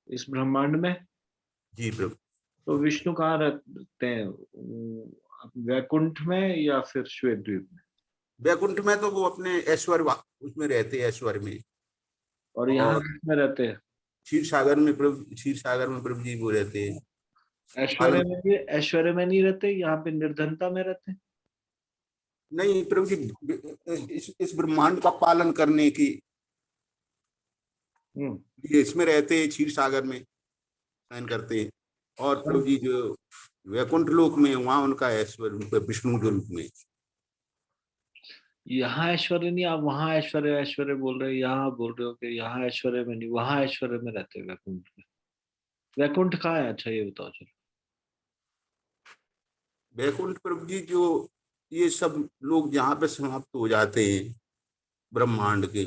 इस ब्रह्मांड में जी प्रभु। तो विष्णु कहाँ रहते हैं? वैकुंठ में या फिर श्वेत द्वीप में? वैकुंठ में तो वो अपने ऐश्वर्य उसमें रहते हैं, ऐश्वर्य में। और यहाँ किसमें रहते हैं? क्षीर सागर में प्रभु, क्षीर सागर में प्रभु जी वो रहते हैं। ऐश्वर्य में नहीं रहते, यहाँ पे निर्धनता में रहते हैं। नहीं प्रभु जी, इस ब्रह्मांड का पालन करने की इसमें रहते हैं, क्षीर सागर में शयन करते हैं। और प्रभु जी जो वैकुंठ लोक में, वहां उनका ऐश्वर्य विष्णु के रूप में। यहाँ ऐश्वर्य नहीं, आप वहां ऐश्वर्य ऐश्वर्य बोल रहे हैं, यहाँ बोल रहे हो कि यहाँ ऐश्वर्य में नहीं, वहां ऐश्वर्य में रहते हैं वैकुंठ में। वैकुंठ कहाँ है? अच्छा ये बताओ चलो। वैकुंठ प्रभु जी जो ये सब लोग जहाँ पे समाप्त हो जाते हैं ब्रह्मांड के,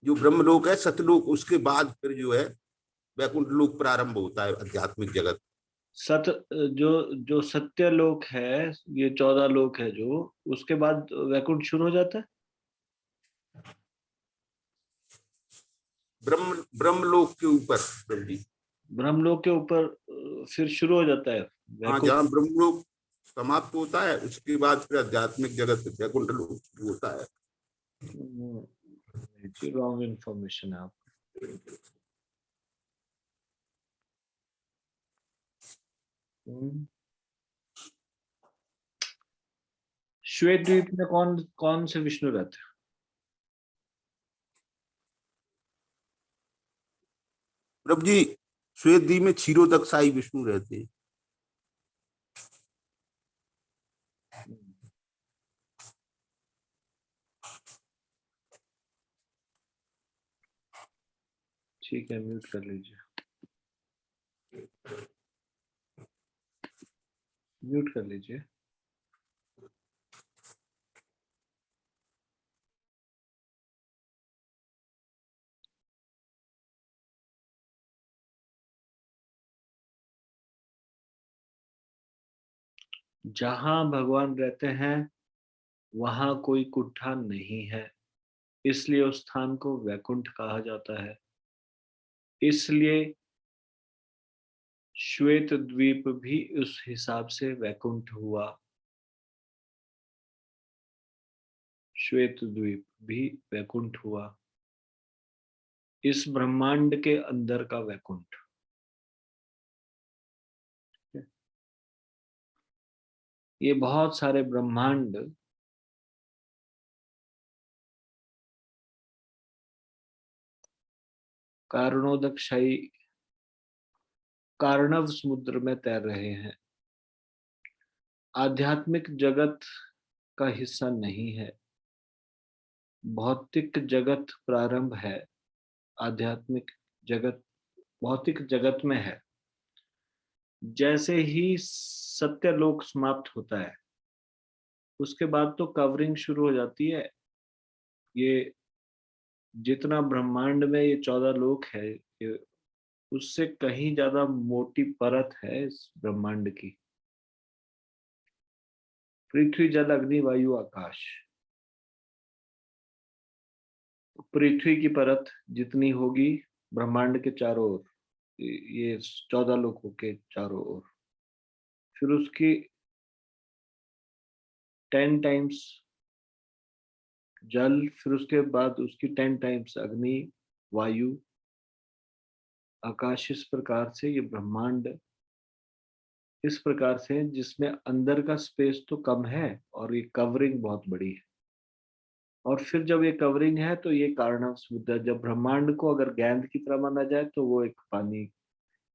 जो ब्रह्मलोक है सतलोक, उसके बाद फिर जो है वैकुंठ लोक प्रारंभ होता है, आध्यात्मिक जगत। जो सत्य लोक है, ये 14 लोक है जो, उसके बाद वैकुंठ शुरू हो जाता है। ब्रह्मलोक के ऊपर प्रभु जी, ब्रह्मलोक के ऊपर फिर शुरू हो जाता है। हाँ, जहाँ ब्रह्मलोक समाप्त होता है उसके बाद फिर आध्यात्मिक जगत वैकुंठ लोक शुरू होता है। रॉन्ग इन्फॉर्मेशन है आपको। श्वेत द्वीप में कौन कौन से विष्णु रहते हैं? प्रभु जी श्वेत द्वीप में क्षीरोदकशाही विष्णु रहते हैं। ठीक है, म्यूट कर लीजिए, म्यूट कर लीजिए। जहां भगवान रहते हैं वहां कोई कुट्ठा नहीं है, इसलिए उस स्थान को वैकुंठ कहा जाता है। इसलिए श्वेत द्वीप भी उस हिसाब से वैकुंठ हुआ। श्वेत द्वीप भी वैकुंठ हुआ, इस ब्रह्मांड के अंदर का वैकुंठ। ये बहुत सारे ब्रह्मांड कारणोदकशाही कार्णव समुद्र में तैर रहे हैं, आध्यात्मिक जगत का हिस्सा नहीं है। भौतिक जगत प्रारंभ है, आध्यात्मिक जगत भौतिक जगत में है। जैसे ही सत्यलोक समाप्त होता है उसके बाद तो कवरिंग शुरू हो जाती है। ये जितना ब्रह्मांड में ये 14 लोक है, ये उससे कहीं ज्यादा मोटी परत है इस ब्रह्मांड की। पृथ्वी जल अग्नि वायु आकाश, पृथ्वी की परत जितनी होगी ब्रह्मांड के चारों ओर, ये 14 लोकों के चारों ओर, फिर उसकी 10 टाइम्स जल, फिर उसके बाद उसकी 10 टाइम्स अग्नि वायु आकाश। इस प्रकार से ये ब्रह्मांड इस प्रकार से जिसमें अंदर का स्पेस तो कम है और ये कवरिंग बहुत बड़ी है। और फिर जब ये कवरिंग है तो ये कारणव समुद्र, जब ब्रह्मांड को अगर गेंद की तरह माना जाए तो वो एक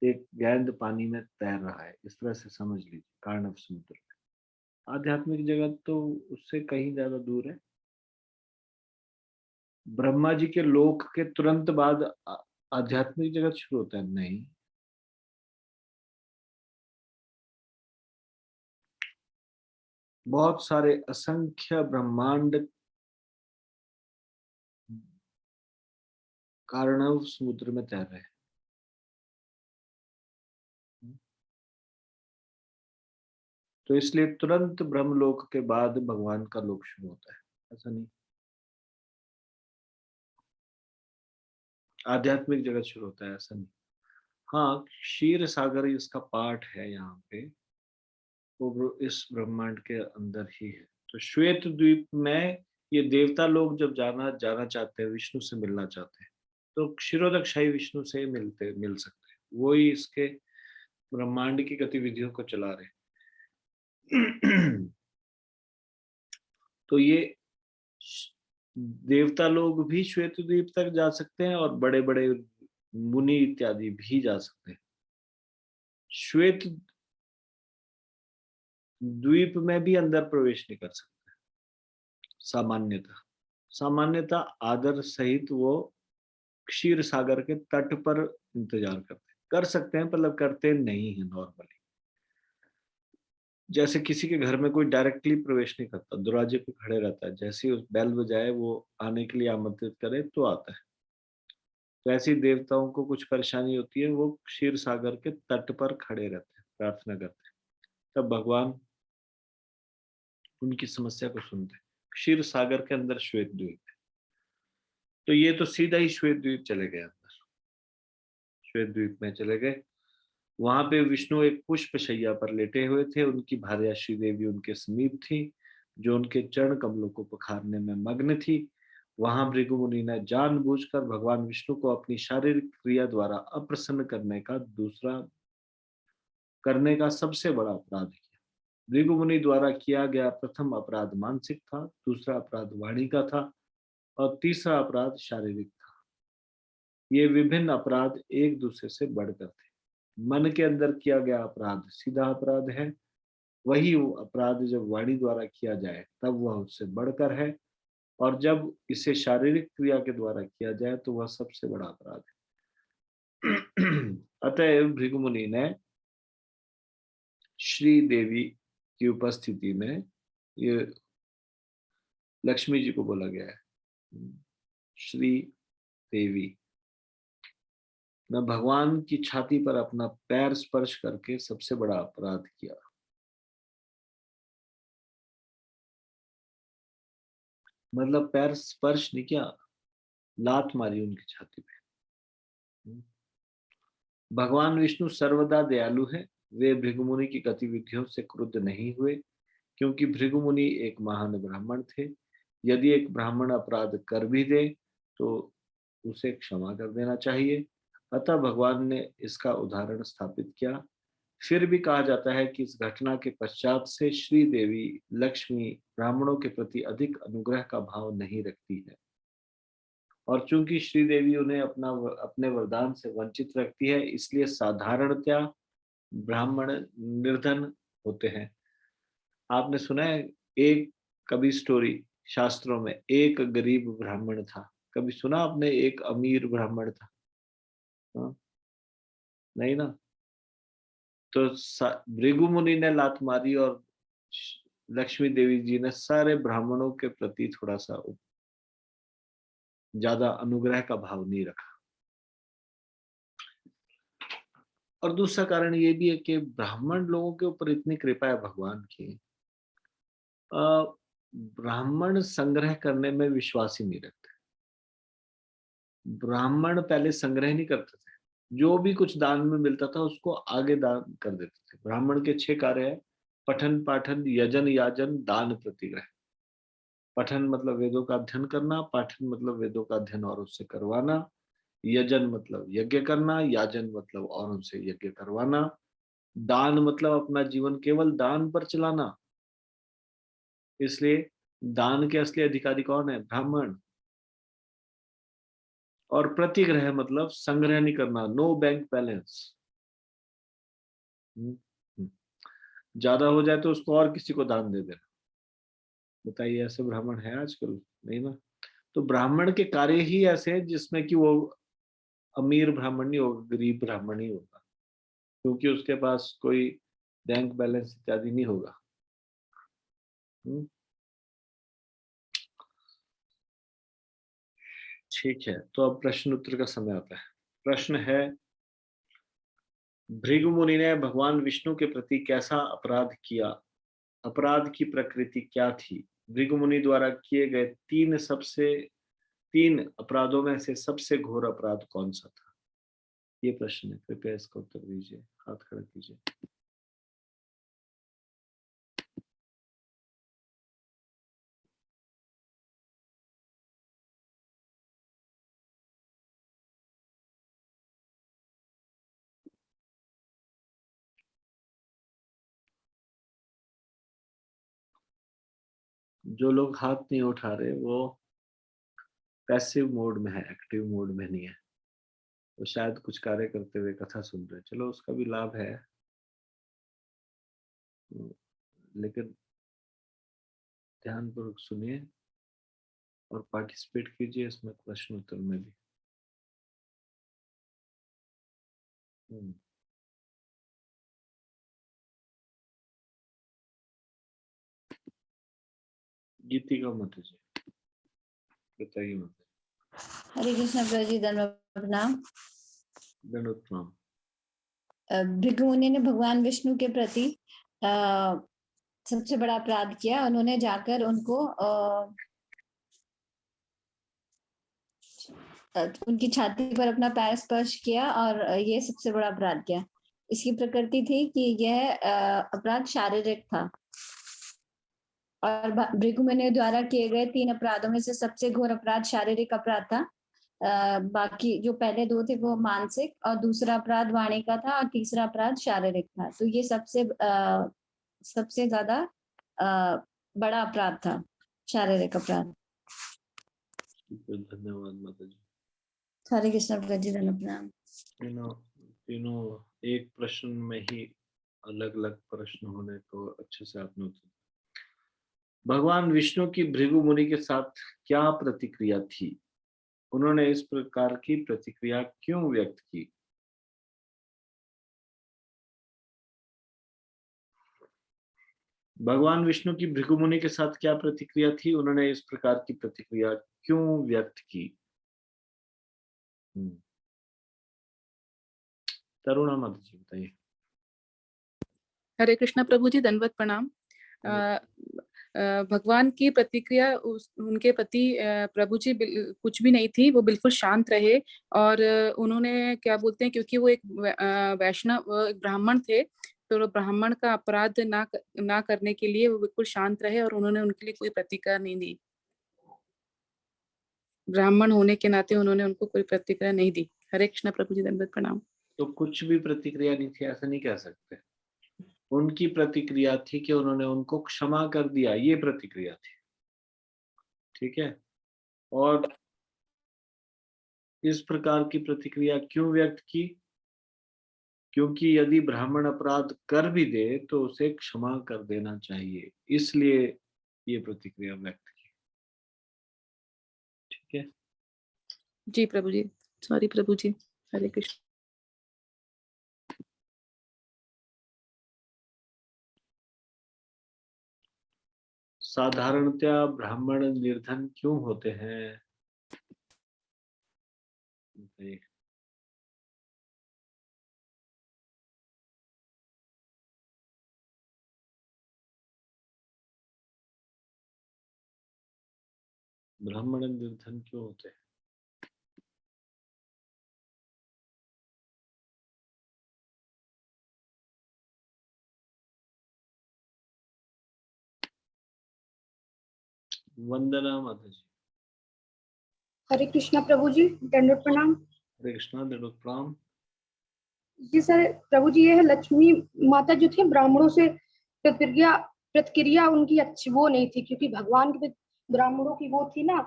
गेंद पानी में तैर रहा है, इस तरह से समझ लीजिए कारणव समुद्र। आध्यात्मिक जगत तो उससे कहीं ज्यादा दूर है। ब्रह्मा जी के लोक के तुरंत बाद आध्यात्मिक जगत शुरू होता है? नहीं, बहुत सारे असंख्य ब्रह्मांड कारणव समुद्र में तैर रहे हैं। तो इसलिए तुरंत ब्रह्मलोक के बाद भगवान का लोक शुरू होता है, ऐसा नहीं। आध्यात्मिक जगत शुरू होता है, ऐसा नहीं। हाँ, क्षीर सागर इसका पार्ट है यहाँ पे, वो इस ब्रह्मांड के अंदर ही है। तो श्वेत द्वीप में ये देवता लोग जब जाना चाहते हैं, विष्णु से मिलना चाहते हैं, तो क्षीरोदकशाही विष्णु से मिल सकते हैं। वो ही इसके ब्रह्मांड की गतिविधियों को चला रहे। तो ये देवता लोग भी श्वेत द्वीप तक जा सकते हैं और बड़े बड़े मुनि इत्यादि भी जा सकते हैं। श्वेत द्वीप में भी अंदर प्रवेश नहीं कर सकते सामान्यता आदर सहित वो क्षीर सागर के तट पर इंतजार कर सकते हैं, मतलब करते नहीं है नॉर्मली। जैसे किसी के घर में कोई डायरेक्टली प्रवेश नहीं करता, दरवाजे पे खड़े रहता है, जैसे ही उस बेल बजाए वो आने के लिए आमंत्रित करे तो आता है। तो ऐसे देवताओं को कुछ परेशानी होती है, वो क्षीर सागर के तट पर खड़े रहते हैं, प्रार्थना करते हैं, तब भगवान उनकी समस्या को सुनते हैं। क्षीर सागर के अंदर श्वेत द्वीप है, तो ये तो सीधा ही श्वेत द्वीप चले गए, अंदर श्वेत द्वीप में चले गए। वहां पे विष्णु एक पुष्प शैया पर लेटे हुए थे, उनकी भार्या श्रीदेवी उनके समीप थी, जो उनके चरण कमलों को पखारने में मग्न थी। वहां भृगु मुनि ने जानबूझकर भगवान विष्णु को अपनी शारीरिक क्रिया द्वारा अप्रसन्न करने का सबसे बड़ा अपराध किया। भृगु मुनि द्वारा किया गया प्रथम अपराध मानसिक था, दूसरा अपराध वाणी का था और तीसरा अपराध शारीरिक था। ये विभिन्न अपराध एक दूसरे से बढ़कर थे। मन के अंदर किया गया अपराध सीधा अपराध है, वही वो अपराध जब वाणी द्वारा किया जाए तब वह उससे बढ़कर है, और जब इसे शारीरिक क्रिया के द्वारा किया जाए तो वह सबसे बड़ा अपराध है। अतएव भृगु मुनि ने श्री देवी की उपस्थिति में, ये लक्ष्मी जी को बोला गया है, श्री देवी ने भगवान की छाती पर अपना पैर स्पर्श करके सबसे बड़ा अपराध किया। मतलब पैर स्पर्श नहीं किया, लात मारी उनकी छाती पे। भगवान विष्णु सर्वदा दयालु है, वे भृगुमुनि की गतिविधियों से क्रुद्ध नहीं हुए, क्योंकि भृगुमुनि एक महान ब्राह्मण थे। यदि एक ब्राह्मण अपराध कर भी दे तो उसे क्षमा कर देना चाहिए। अतः भगवान ने इसका उदाहरण स्थापित किया। फिर भी कहा जाता है कि इस घटना के पश्चात से श्री देवी लक्ष्मी ब्राह्मणों के प्रति अधिक अनुग्रह का भाव नहीं रखती है, और चूंकि श्री देवी उन्हें अपने वरदान से वंचित रखती है, इसलिए साधारणतया ब्राह्मण निर्धन होते हैं। आपने सुना है एक कभी स्टोरी शास्त्रों में, एक गरीब ब्राह्मण था, कभी सुना आपने एक अमीर ब्राह्मण था? हाँ? नहीं ना। तो भृगु मुनि ने लात मारी और लक्ष्मी देवी जी ने सारे ब्राह्मणों के प्रति थोड़ा सा ज्यादा अनुग्रह का भाव नहीं रखा। और दूसरा कारण ये भी है कि ब्राह्मण लोगों के ऊपर इतनी कृपा है भगवान की, ब्राह्मण संग्रह करने में विश्वास ही नहीं रखते। ब्राह्मण पहले संग्रह नहीं करते थे, जो भी कुछ दान में मिलता था उसको आगे दान कर देते थे। ब्राह्मण के 6 कार्य है: पठन पाठन यजन याजन दान प्रतिग्रह। पठन मतलब वेदों का अध्ययन करना, पाठन मतलब वेदों का अध्ययन और उससे करवाना, यजन मतलब यज्ञ करना, याजन मतलब और उनसे यज्ञ करवाना, दान मतलब अपना जीवन केवल दान पर चलाना। इसलिए दान के असली अधिकारी कौन है? ब्राह्मण। और प्रतिग्रह मतलब संग्रह नहीं करना, नो बैंक बैलेंस। ज्यादा हो जाए तो उसको और किसी को दान दे देना। बताइए ऐसे ब्राह्मण है आजकल? नहीं ना। तो ब्राह्मण के कार्य ही ऐसे हैं जिसमें कि वो अमीर ब्राह्मण नहीं होगा, गरीब ब्राह्मण ही होगा, क्योंकि उसके पास कोई बैंक बैलेंस इत्यादि नहीं होगा। ठीक है, तो अब प्रश्न उत्तर का समय आता है। प्रश्न है, भृगु मुनि ने भगवान विष्णु के प्रति कैसा अपराध किया? अपराध की प्रकृति क्या थी? भृगु मुनि द्वारा किए गए तीन अपराधों में से सबसे घोर अपराध कौन सा था? ये प्रश्न है, कृपया इसका उत्तर दीजिए, हाथ खड़ा कीजिए। जो लोग हाथ नहीं उठा रहे वो पैसिव मोड में है, एक्टिव मोड में नहीं है। वो शायद कुछ कार्य करते हुए कथा सुन रहे, चलो उसका भी लाभ है, लेकिन ध्यानपूर्वक सुनिए और पार्टिसिपेट कीजिए इसमें प्रश्न उत्तर में भी। गीतिका माता जी बताइए। माता हरे कृष्ण प्रभु जी, धन्यवाद, प्रणाम। दंडवत प्रणाम। भृगु मुनि ने भगवान विष्णु के प्रति सबसे बड़ा अपराध किया। उन्होंने जाकर उनको उनकी छाती पर अपना पैर स्पर्श किया और ये सबसे बड़ा अपराध किया। इसकी प्रकृति थी कि यह अपराध शारीरिक था और भृगु मुनि द्वारा किए गए 3 अपराधों में से सबसे घोर अपराध शारीरिक अपराध था। बाकी जो पहले 2 थे वो मानसिक, और दूसरा अपराध वाणी का था, और तीसरा अपराध शारीरिक था। तो ये सबसे ज्यादा बड़ा अपराध था, शारीरिक अपराध। धन्यवाद माता जी। हरे कृष्ण प्रभु जी, धन्यवाद। तीनों एक प्रश्न में ही अलग अलग प्रश्न होने तो अच्छे से आपने उत्तर। भगवान विष्णु की भृगु मुनि के साथ क्या प्रतिक्रिया थी? उन्होंने इस प्रकार की प्रतिक्रिया क्यों व्यक्त की? भगवान विष्णु की भृगु मुनि के साथ क्या प्रतिक्रिया थी? उन्होंने इस प्रकार की प्रतिक्रिया क्यों व्यक्त की? तरुणा माता जी बताइए। हरे कृष्णा प्रभु जी, दंडवत प्रणाम। भगवान की प्रतिक्रिया उनके प्रति प्रभु जी कुछ भी नहीं थी, वो बिल्कुल शांत रहे। और उन्होंने क्या बोलते हैं, क्योंकि वो एक वैष्णव ब्राह्मण थे, तो ब्राह्मण का अपराध ना करने के लिए वो बिल्कुल शांत रहे और उन्होंने उनके लिए कोई प्रतिक्रिया नहीं दी। ब्राह्मण होने के नाते उन्होंने उनको कोई प्रतिक्रिया नहीं दी। हरे कृष्णा प्रभु जी, दंडवत प्रणाम। तो कुछ भी प्रतिक्रिया नहीं थी ऐसा नहीं कह सकते। उनकी प्रतिक्रिया थी कि उन्होंने उनको क्षमा कर दिया, ये प्रतिक्रिया थी। ठीक है, और इस प्रकार की प्रतिक्रिया क्यों व्यक्त की? क्योंकि यदि ब्राह्मण अपराध कर भी दे तो उसे क्षमा कर देना चाहिए, इसलिए ये प्रतिक्रिया व्यक्त की। ठीक है जी प्रभु जी, सॉरी प्रभु जी। हरे कृष्ण। साधारणतया ब्राह्मण निर्धन क्यों होते हैं? ब्राह्मण निर्धन क्यों होते हैं? वंदना माता जी। हरे कृष्णा प्रभु जी, दंडवत प्रणाम। हरे कृष्णा, दंडवत प्रणाम। जी सर, प्रभु जी, ये लक्ष्मी माता जो थी ब्राह्मणों से प्रतिक्रिया उनकी अच्छी वो नहीं थी, क्योंकि भगवान के ब्राह्मणों की वो थी ना,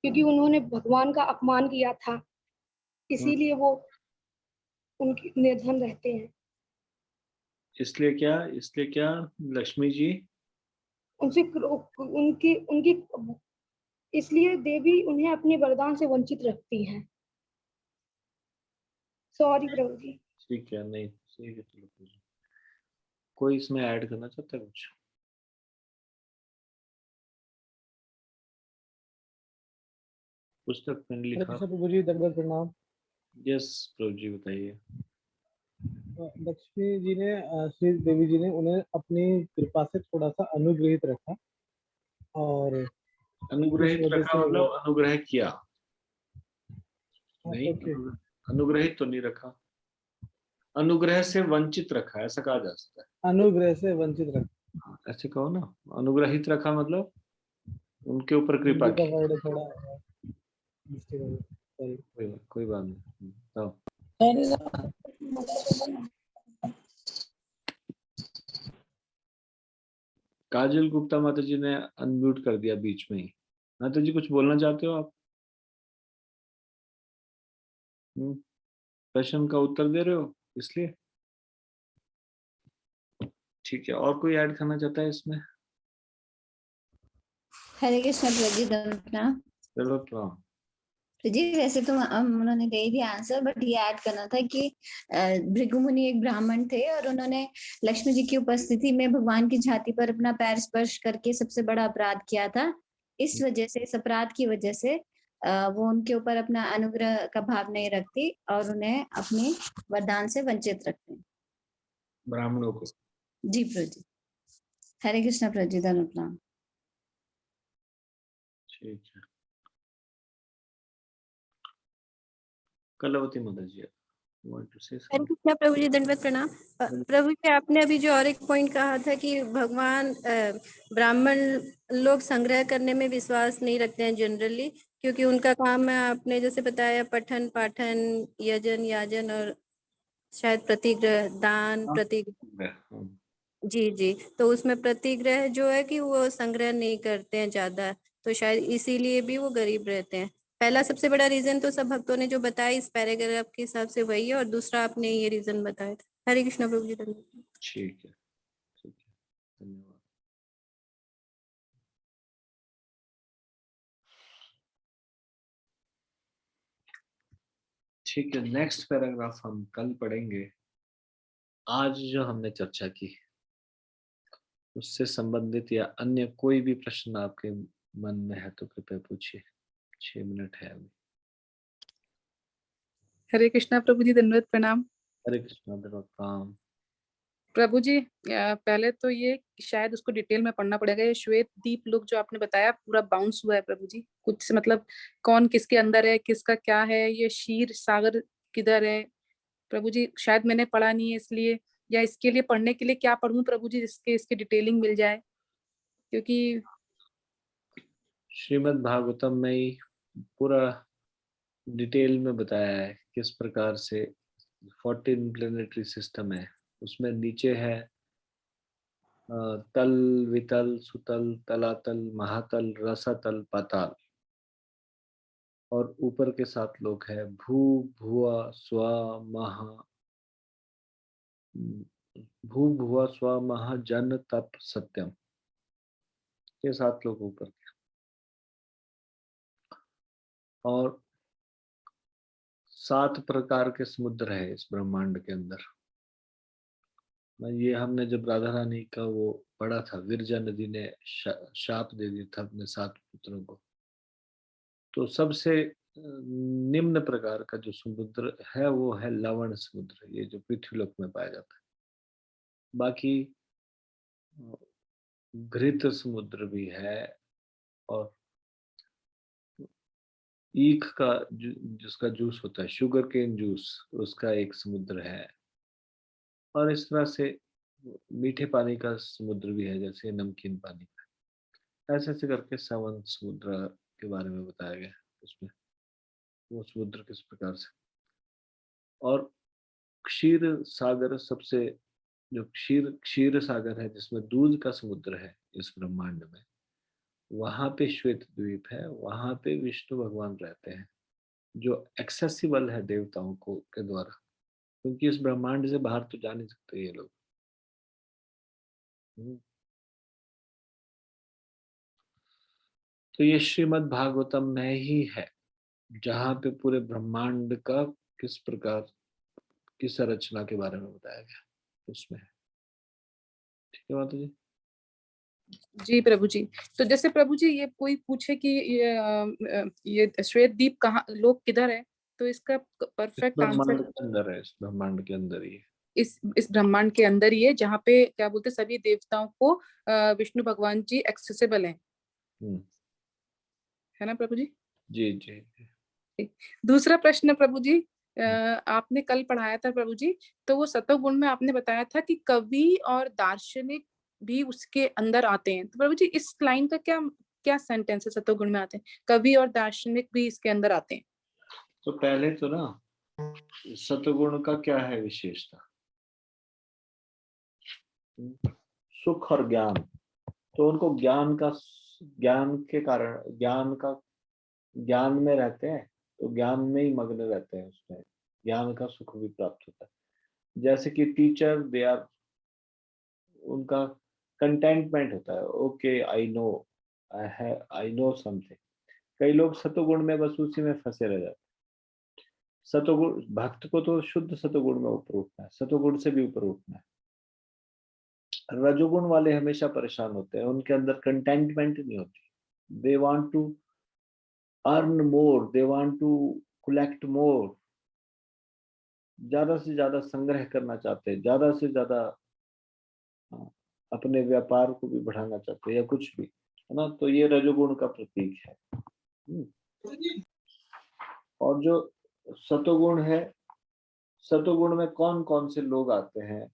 क्योंकि उन्होंने भगवान का अपमान किया था, इसीलिए वो उनकी निर्धन रहते हैं। इसलिए क्या लक्ष्मी जी उनसे उनकी उनकी इसलिए देवी उन्हें अपने वरदान से वंचित रखती हैं। सॉरी प्रभु जी। ठीक है, नहीं ठीक है, चलो प्रभु जी। कोई इसमें ऐड करना चाहता है कुछ? पुस्तक में हरे लिखा। कृष्ण प्रभु जी, दंडवत प्रणाम। यस प्रभु जी, बताइए। लक्ष्मी जी ने श्री देवी जी ने उन्हें अपनी कृपा से थोड़ा सा अनुग्रहित रखा और इस अनुग्रहित वजह रखा से वो मतलब अनुग्रह किया नहीं, ओके अनुग्रहित तो नहीं रखा, अनुग्रह से वंचित रखा, ऐसा कहा जा सकता है। अनुग्रह से वंचित रखा, ऐसे कहो ना, अनुग्रहित रखा मतलब उनके ऊपर कृपा हिंदी का की। वर्ड थोड़ा मिस्टेक हो गया, सॉरी। कोई बात नहीं, तो काजल गुप्ता माता जी ने अनम्यूट कर दिया बीच में ही। माता जी कुछ बोलना चाहते हो आप? प्रश्न का उत्तर दे रहे हो इसलिए? ठीक है, और कोई ऐड करना चाहता है इसमें? हरे कृष्ण प्रभु जी, दंडवत प्रणाम। चलो तो जी वैसे तो उन्होंने दे दिया आंसर, बट ये ऐड करना था कि भृगु मुनि एक ब्राह्मण थे और उन्होंने लक्ष्मी जी की उपस्थिति में भगवान की छाती पर अपना पैर स्पर्श करके सबसे बड़ा अपराध किया था। इस वजह से, इस अपराध की वजह से वो उनके ऊपर अपना अनुग्रह का भाव नहीं रखती और उन्हें अपने वरदान से वंचित रखते हैं। ब्राह्मणों को। जी प्रभु जी। हरे कृष्ण प्रभु जी, दंडवत प्रणाम। ठीक है, कलावती माता जी, want to say Hare something? Krishna प्रभु जी, दंडवत प्रणाम। प्रभु जी, आपने अभी जो और एक पॉइंट कहा था कि भगवान ब्राह्मण लोग संग्रह करने में विश्वास नहीं रखते हैं जनरली, क्योंकि उनका काम है, आपने जैसे बताया, पठन पाठन, यजन याजन और शायद प्रतिग्रह, दान, प्रतिग्रह। जी जी, तो उसमें प्रतिग्रह जो है कि वो संग्रह नहीं करते हैं ज्यादा, तो शायद इसीलिए भी वो गरीब रहते हैं। पहला सबसे बड़ा रीजन तो सब भक्तों ने जो बताया इस पैराग्राफ के हिसाब से वही है, और दूसरा आपने ये रीजन बताया था। हरे कृष्ण प्रभु जी, धन्यवाद। ठीक है, धन्यवाद। ठीक है, नेक्स्ट पैराग्राफ हम कल पढ़ेंगे। आज जो हमने चर्चा की उससे संबंधित या अन्य कोई भी प्रश्न आपके मन में है तो कृपया पूछिए, 6 मिनट है अभी। हरे कृष्णा प्रभु जी, दंडवत प्रणाम। हरे कृष्णा, दंडवत प्रणाम। प्रभु जी, पहले तो ये शायद उसको डिटेल में पढ़ना पड़ेगा। ये श्वेत दीप लोग जो आपने बताया पूरा बाउंस हुआ है प्रभु जी, कुछ मतलब कौन किसके अंदर है, किसका क्या है, ये क्षीर सागर किधर है प्रभु जी? शायद मैंने पढ़ा नहीं है इसलिए, या इसके लिए पढ़ने के लिए क्या पढ़ूं प्रभु जी जिसके इसकी डिटेलिंग मिल जाए? क्योंकि श्रीमद् भागवतम में ही पूरा डिटेल में बताया है किस प्रकार से 14 प्लेनेटरी सिस्टम है। उसमें नीचे है तल, वितल, सुतल, तलातल, महातल, रसातल, पाताल, और ऊपर के 7 लोग है भू, भुआ, स्व, महा, भू, भुआ, स्व, महा, जन, तप, सत्यम, ये 7 लोग ऊपर के। और 7 प्रकार के समुद्र है इस ब्रह्मांड के अंदर। ये हमने जब राधा रानी का वो पढ़ा था, विरजा नदी ने शाप दे दिया था अपने 7 पुत्रों को, तो सबसे निम्न प्रकार का जो समुद्र है वो है लवण समुद्र, ये जो पृथ्वीलोक में पाया जाता है। बाकी घृत समुद्र भी है, और ईख का जिसका जूस होता है, शुगर केन जूस, उसका एक समुद्र है। और इस तरह से मीठे पानी का समुद्र भी है, जैसे नमकीन पानी का। ऐसे ऐसे करके 7 समुद्र के बारे में बताया गया है उसमें, वो समुद्र किस प्रकार से। और क्षीर सागर सबसे, जो क्षीर सागर है जिसमें दूध का समुद्र है इस ब्रह्मांड में, वहां पे श्वेत द्वीप है, वहां पे विष्णु भगवान रहते हैं, जो एक्सेसिबल है देवताओं को के द्वारा, क्योंकि इस ब्रह्मांड से बाहर तो जा नहीं सकते ये लोग। तो ये श्रीमद् भागवतम में ही है जहाँ पे पूरे ब्रह्मांड का किस प्रकार की संरचना के बारे में बताया गया, उसमें है। ठीक है माता जी। जी प्रभु जी। तो जैसे प्रभु जी ये कोई पूछे कि ये श्वेत द्वीप कहाँ, लोग किधर है, तो इसका परफेक्ट आंसर ब्रह्मांड के अंदर है, इस ब्रह्मांड के अंदर ही है, इस ब्रह्मांड के अंदर ही है, जहाँ पे क्या बोलते सभी देवताओं को विष्णु भगवान जी एक्सेसिबल हैं, है ना प्रभु जी? जी जी। दूसरा प्रश्न प्रभु जी, आपने कल पढ़ाया था प्रभु जी, तो वो सतोगुण में आपने बताया था कि कवि और दार्शनिक भी उसके अंदर आते हैं। तो प्रभु जी इस लाइन का क्या क्या सेंटेंस है, सतोगुण में आते हैं, कवि और दार्शनिक भी इसके अंदर आते हैं? तो पहले तो ना सतोगुण का क्या है विशेषता, सुख और ज्ञान। तो उनको ज्ञान के कारण ज्ञान में रहते हैं, तो ज्ञान में ही मग्न रहते हैं, उसमें ज्ञान का सुख भी प्राप्त होता है। जैसे कि टीचर दे आर, उनका कंटेंटमेंट होता है, ओके आई नो समथिंग। कई लोग सतोगुण में बस उसी में फंसे रह जाते हैं। सतोगुण भक्त को तो शुद्ध सतोगुण में ऊपर उठना है, सतोगुण से भी ऊपर उठना है। रजोगुण वाले हमेशा परेशान होते हैं, उनके अंदर कंटेंटमेंट नहीं होती। They want to earn more, they want to collect more, ज्यादा से ज्यादा संग्रह करना चाहते हैं, ज्यादा से ज्यादा अपने व्यापार को भी बढ़ाना चाहते हैं या कुछ भी, है ना। तो ये रजोगुण का प्रतीक है। और जो सतोगुण है, सतोगुण में कौन कौन से लोग आते हैं,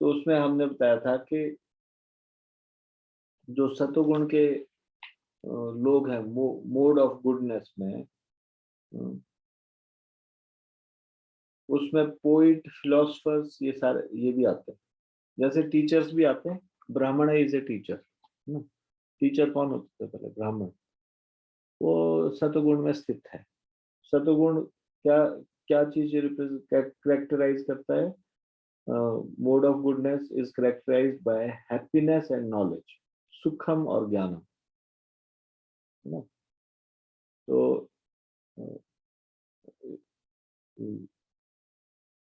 तो उसमें हमने बताया था कि जो सतोगुण के लोग हैं मोड ऑफ गुडनेस में, उसमें पोइट, फिलोसफर्स, ये सारे ये भी आते हैं। जैसे टीचर्स भी आते हैं, ब्राह्मण इज ए टीचर, टीचर कौन होते थे पहले? ब्राह्मण, वो सतोगुण में स्थित है। सतोगुण क्या क्या चीज कैरेक्टराइज करता है? Mode of goodness is characterized by happiness and knowledge, सुखम और ज्ञानम, है ना। तो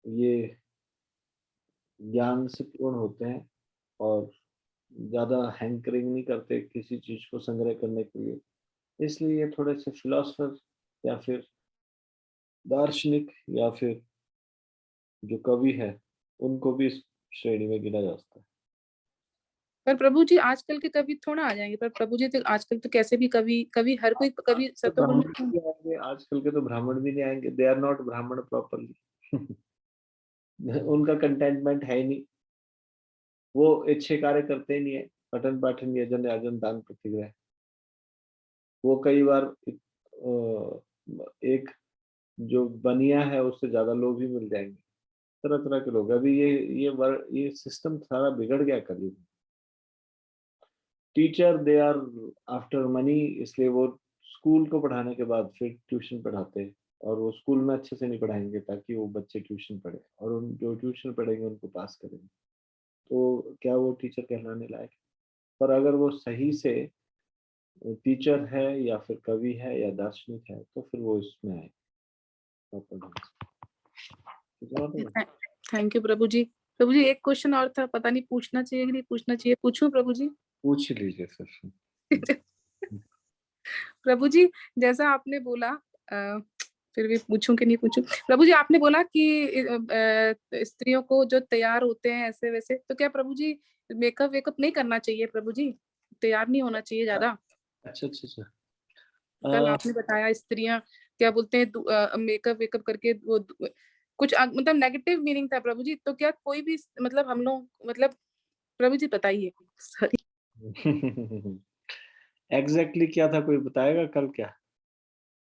ये ज्ञान से पूर्ण होते हैं और ज्यादा हैंकरिंग नहीं करते किसी चीज को संग्रह करने के लिए, इसलिए ये थोड़े से फिलोसफर या फिर दार्शनिक या फिर जो कवि है, उनको भी इस श्रेणी में गिना जा सकता है। पर प्रभु जी आजकल के कवि थोड़ा आ जाएंगे, पर प्रभु जी तो आजकल तो कैसे भी कवि हर कोई कवि सतोगुण में, आजकल के तो ब्राह्मण भी नहीं आएंगे, दे आर नॉट ब्राह्मण प्रॉपरली। उनका कंटेंटमेंट है ही नहीं, वो अच्छे कार्य करते ही नहीं है, पठन पाठन यजन याजन दान प्रतिग्रह। वो कई बार एक जो बनिया है उससे ज्यादा लोग भी मिल जाएंगे, तरह तरह के लोग। अभी ये सिस्टम सारा बिगड़ गया कभी। Teacher they are after money, इसलिए वो स्कूल को पढ़ाने के बाद फिर ट्यूशन पढ़ाते हैं, और वो स्कूल में अच्छे से नहीं पढ़ाएंगे ताकि वो बच्चे ट्यूशन पढ़े, और उन जो ट्यूशन पढ़ेंगे उनको पास करेंगे, तो क्या वो टीचर कहलाने लायक है? पर अगर वो सही से टीचर है या फिर कवि है या दार्शनिक है, तो फिर वो इसमें आए। थैंक यू प्रभु जी। प्रभु जी एक क्वेश्चन और था, पता नहीं पूछना चाहिए कि नहीं पूछना चाहिए, पूछूं प्रभु जी? पूछ लीजिए सर। प्रभु जी जैसा आपने बोला, फिर भी पूछूं कि नहीं पूछूं? प्रभु जी आपने बोला कि स्त्रियों को जो तैयार होते हैं ऐसे वैसे, तो क्या प्रभु जी मेकअप वेकअप नहीं करना चाहिए? प्रभु जी तैयार नहीं होना चाहिए ज्यादा? अच्छा। कल आपने बताया स्त्रियां क्या बोलते हैं मेकअप वेकअप करके वो कुछ मतलब नेगेटिव मीनिंग था प्रभु जी, तो क्या कोई भी मतलब हम लोग मतलब प्रभु जी बताइए। सॉरी एग्जैक्टली क्या था, कोई बताएगा? कल क्या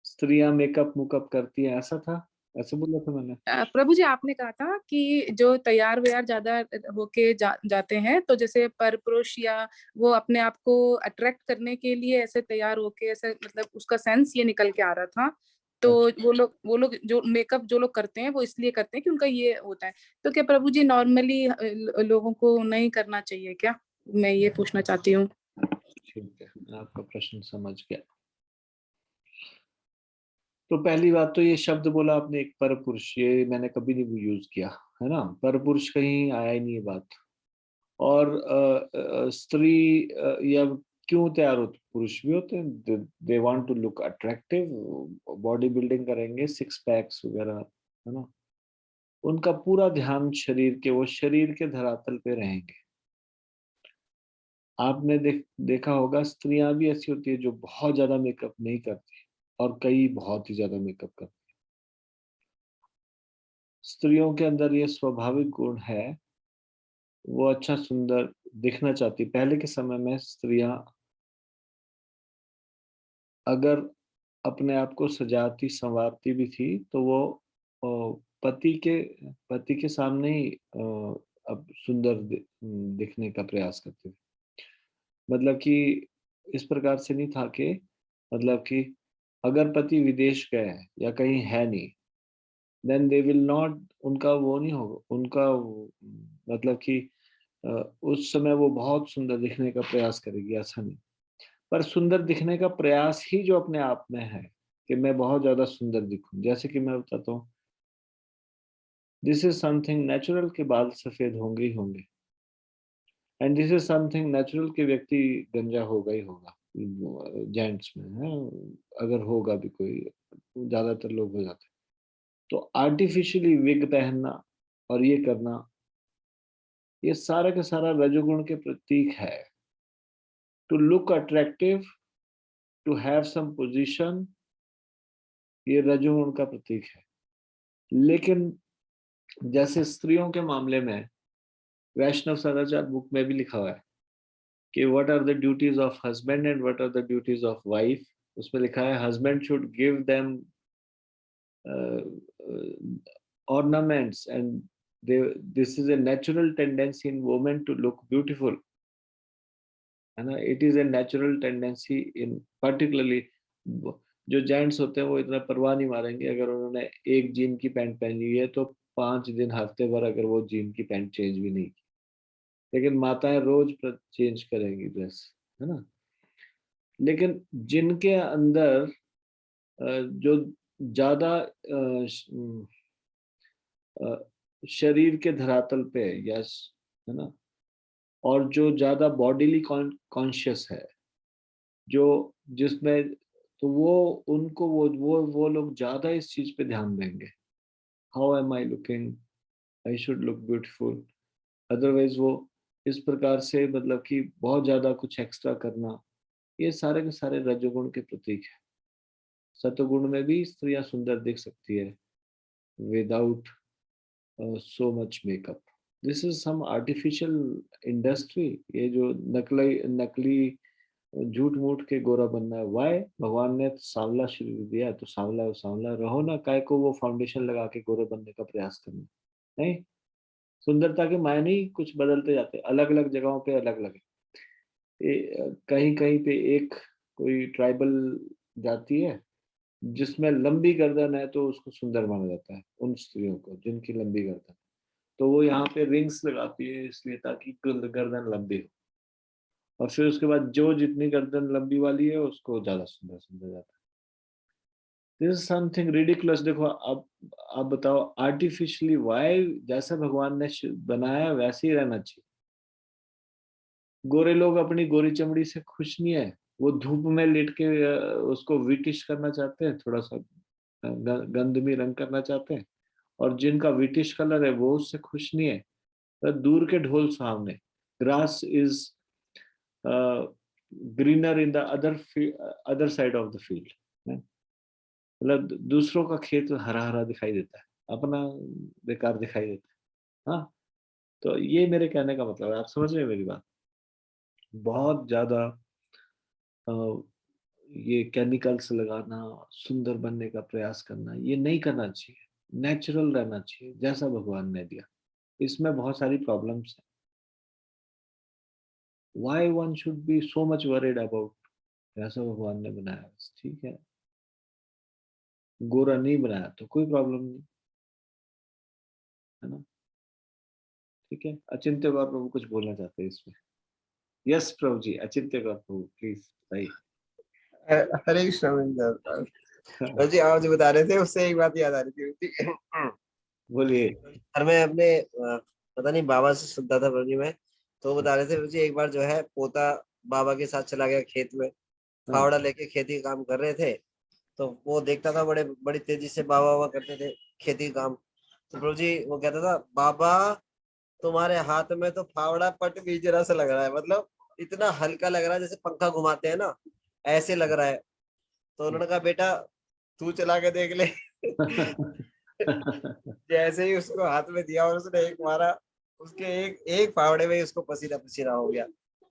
स्त्रियां मेकअप मुकअप करती है, ऐसा था? ऐसे बोला था मैंने? प्रभु जी आपने कहा था कि जो तैयार व्यार ज्यादा होके जाते हैं, तो जैसे पर पुरुष या वो अपने आप को अट्रैक्ट करने के लिए ऐसे तैयार होके, ऐसे मतलब उसका सेंस ये निकल के आ रहा था। तो वो लोग जो मेकअप जो लोग करते हैं वो इसलिए करते हैं कि उनका ये होता है। तो क्या प्रभु जी नॉर्मली लोगों को नहीं करना चाहिए क्या? मैं ये पूछना चाहती हूँ। ठीक है, मैं आपका प्रश्न समझ गया। तो पहली बात तो ये शब्द बोला आपने एक पर पुरुष, ये मैंने कभी नहीं यूज किया है ना, पर पुरुष कहीं आया ही नहीं ये बात। और स्त्री या क्यों तैयार होते, पुरुष भी होते हैं, they want to look attractive, body building करेंगे, सिक्स पैक्स वगैरह है ना, उनका पूरा ध्यान शरीर के, वो शरीर के धरातल पे रहेंगे। आपने देखा होगा स्त्रियां भी ऐसी होती है जो बहुत ज्यादा मेकअप नहीं करती और कई बहुत ही ज्यादा मेकअप करती। स्त्रियों के अंदर ये स्वाभाविक गुण है, वो अच्छा सुंदर दिखना चाहती। पहले के समय में स्त्रियां अगर अपने आप को सजाती संवारती भी थी तो वो पति के सामने ही अब सुंदर दिखने का प्रयास करती थी। मतलब कि इस प्रकार से नहीं था कि मतलब कि अगर पति विदेश गए या कहीं है नहीं, देन दे विल नॉट, उनका वो नहीं होगा, उनका मतलब कि उस समय वो बहुत सुंदर दिखने का प्रयास करेगी, ऐसा नहीं। पर सुंदर दिखने का प्रयास ही जो अपने आप में है कि मैं बहुत ज्यादा सुंदर दिखूं, जैसे कि मैं बताता हूँ, दिस इज समथिंग नेचुरल के बाल सफेद होंगे ही होंगे, and this is something natural के व्यक्ति गंजा होगा ही होगा जेंट्स में है, अगर होगा भी कोई, ज्यादातर लोग हो जाते हैं। तो आर्टिफिशियली विग पहनना और ये करना, ये सारा का सारा रजोगुण के प्रतीक है। To look attractive, to have some position, ये रजोगुण का प्रतीक है। लेकिन जैसे स्त्रियों के मामले में वैष्णव सदाचार बुक में भी लिखा हुआ है कि what are the duties of husband and what are the duties of wife. उसमें लिखा है husband should give them ornaments and this is a natural tendency in women to look beautiful, है ना। it is a natural tendency in particularly जो gents होते हैं वो इतना परवाह नहीं मारेंगे अगर उन्होंने एक जीन की पैंट पहनी हुई है तो 5 दिन हफ्ते भर अगर वो जीन की पैंट चेंज भी नहीं की, लेकिन माताएं रोज चेंज करेंगी ड्रेस, है ना। लेकिन जिनके अंदर जो ज्यादा शरीर के धरातल पे, यस, है ना, और जो ज्यादा बॉडीली कॉन्शियस है, जो जिसमें, तो वो उनको वो लोग ज्यादा इस चीज पे ध्यान देंगे, how am I looking, I should look beautiful. Otherwise वो इस प्रकार से मतलब कि बहुत ज्यादा कुछ एक्स्ट्रा करना, ये सारे के सारे रजोगुण के प्रतीक है। सतोगुण में भी स्त्रियां सुंदर दिख सकती है without so much makeup. This is some artificial industry, ये जो नकली झूठ मूठ के गोरा बनना है। वाई, भगवान ने सांवला शरीर दिया तो सांवला सांवला रहो ना, काय को वो फाउंडेशन लगा के गोरे बनने का प्रयास करना, नहीं। सुंदरता के मायने ही कुछ बदलते जाते, अलग अलग जगहों पे अलग अलग है। कहीं कहीं पे एक कोई ट्राइबल जाति है जिसमें लंबी गर्दन है तो उसको सुंदर माना जाता है, उन स्त्रियों को जिनकी लंबी गर्दन, तो वो यहाँ पे रिंग्स लगाती है इसलिए ताकि गर्दन लंबी हो, और फिर उसके बाद जो जितनी गर्दन लंबी वाली है उसको ज्यादा सुंदर समझा जाता है। This is something ridiculous. देखो अब आप बताओ आर्टिफिशियली वाई, जैसा भगवान ने बनाया वैसे ही रहना चाहिए। गोरे लोग अपनी गोरी चमड़ी से खुश नहीं है, वो धूप में लेट के उसको विटिश करना चाहते हैं, थोड़ा सा गंधमी रंग करना चाहते हैं, और जिनका विटिश कलर है वो उससे खुश नहीं है। तो दूर के ढोल सुहावने, grass is greener in the other side of the field, मतलब दूसरों का खेत हरा हरा दिखाई देता है, अपना बेकार दिखाई देता है। हाँ, तो ये मेरे कहने का मतलब है, आप समझ रहे हैं मेरी बात। बहुत ज्यादा ये केमिकल्स लगाना, सुंदर बनने का प्रयास करना, ये नहीं करना चाहिए। नेचुरल रहना चाहिए जैसा भगवान ने दिया। इसमें बहुत सारी प्रॉब्लम्स हैं। Why one should be so much worried about जैसा भगवान ने बनाया, ठीक है। गोरा नहीं बनाया तो कोई प्रॉब्लम नहीं, है ना। ठीक है, अचिंत्य बाबा प्रभु कुछ बोलना चाहते हैं इसमें। Yes Prabhu ji, Achintya Gaur Prabhu please सही। हरे कृष्ण प्रभु जी, आप जो बता रहे थे उससे एक बात याद आ रही थी। बोलिए। और मैं अपने पता नहीं बाबा से सुनता था प्रभु जी में, तो वो बता रहे थे प्रभु जी, एक बार जो है पोता बाबा के साथ चला गया खेत में, फावड़ा लेके खेती का काम कर रहे थे, तो वो देखता था बड़ी तेजी से बाबा करते थे खेती का काम। तो प्रभु जी वो कहता था, बाबा तुम्हारे हाथ में तो फावड़ा पट भी जरा सा लग रहा है, मतलब इतना हल्का लग रहा है जैसे पंखा घुमाते हैं ना, ऐसे लग रहा है। तो उन्होंने कहा, बेटा तू चला के देख ले। जैसे ही उसको हाथ में दिया और उसने एक मारा, उसके एक फावड़े में उसको पसीना पसीना हो गया।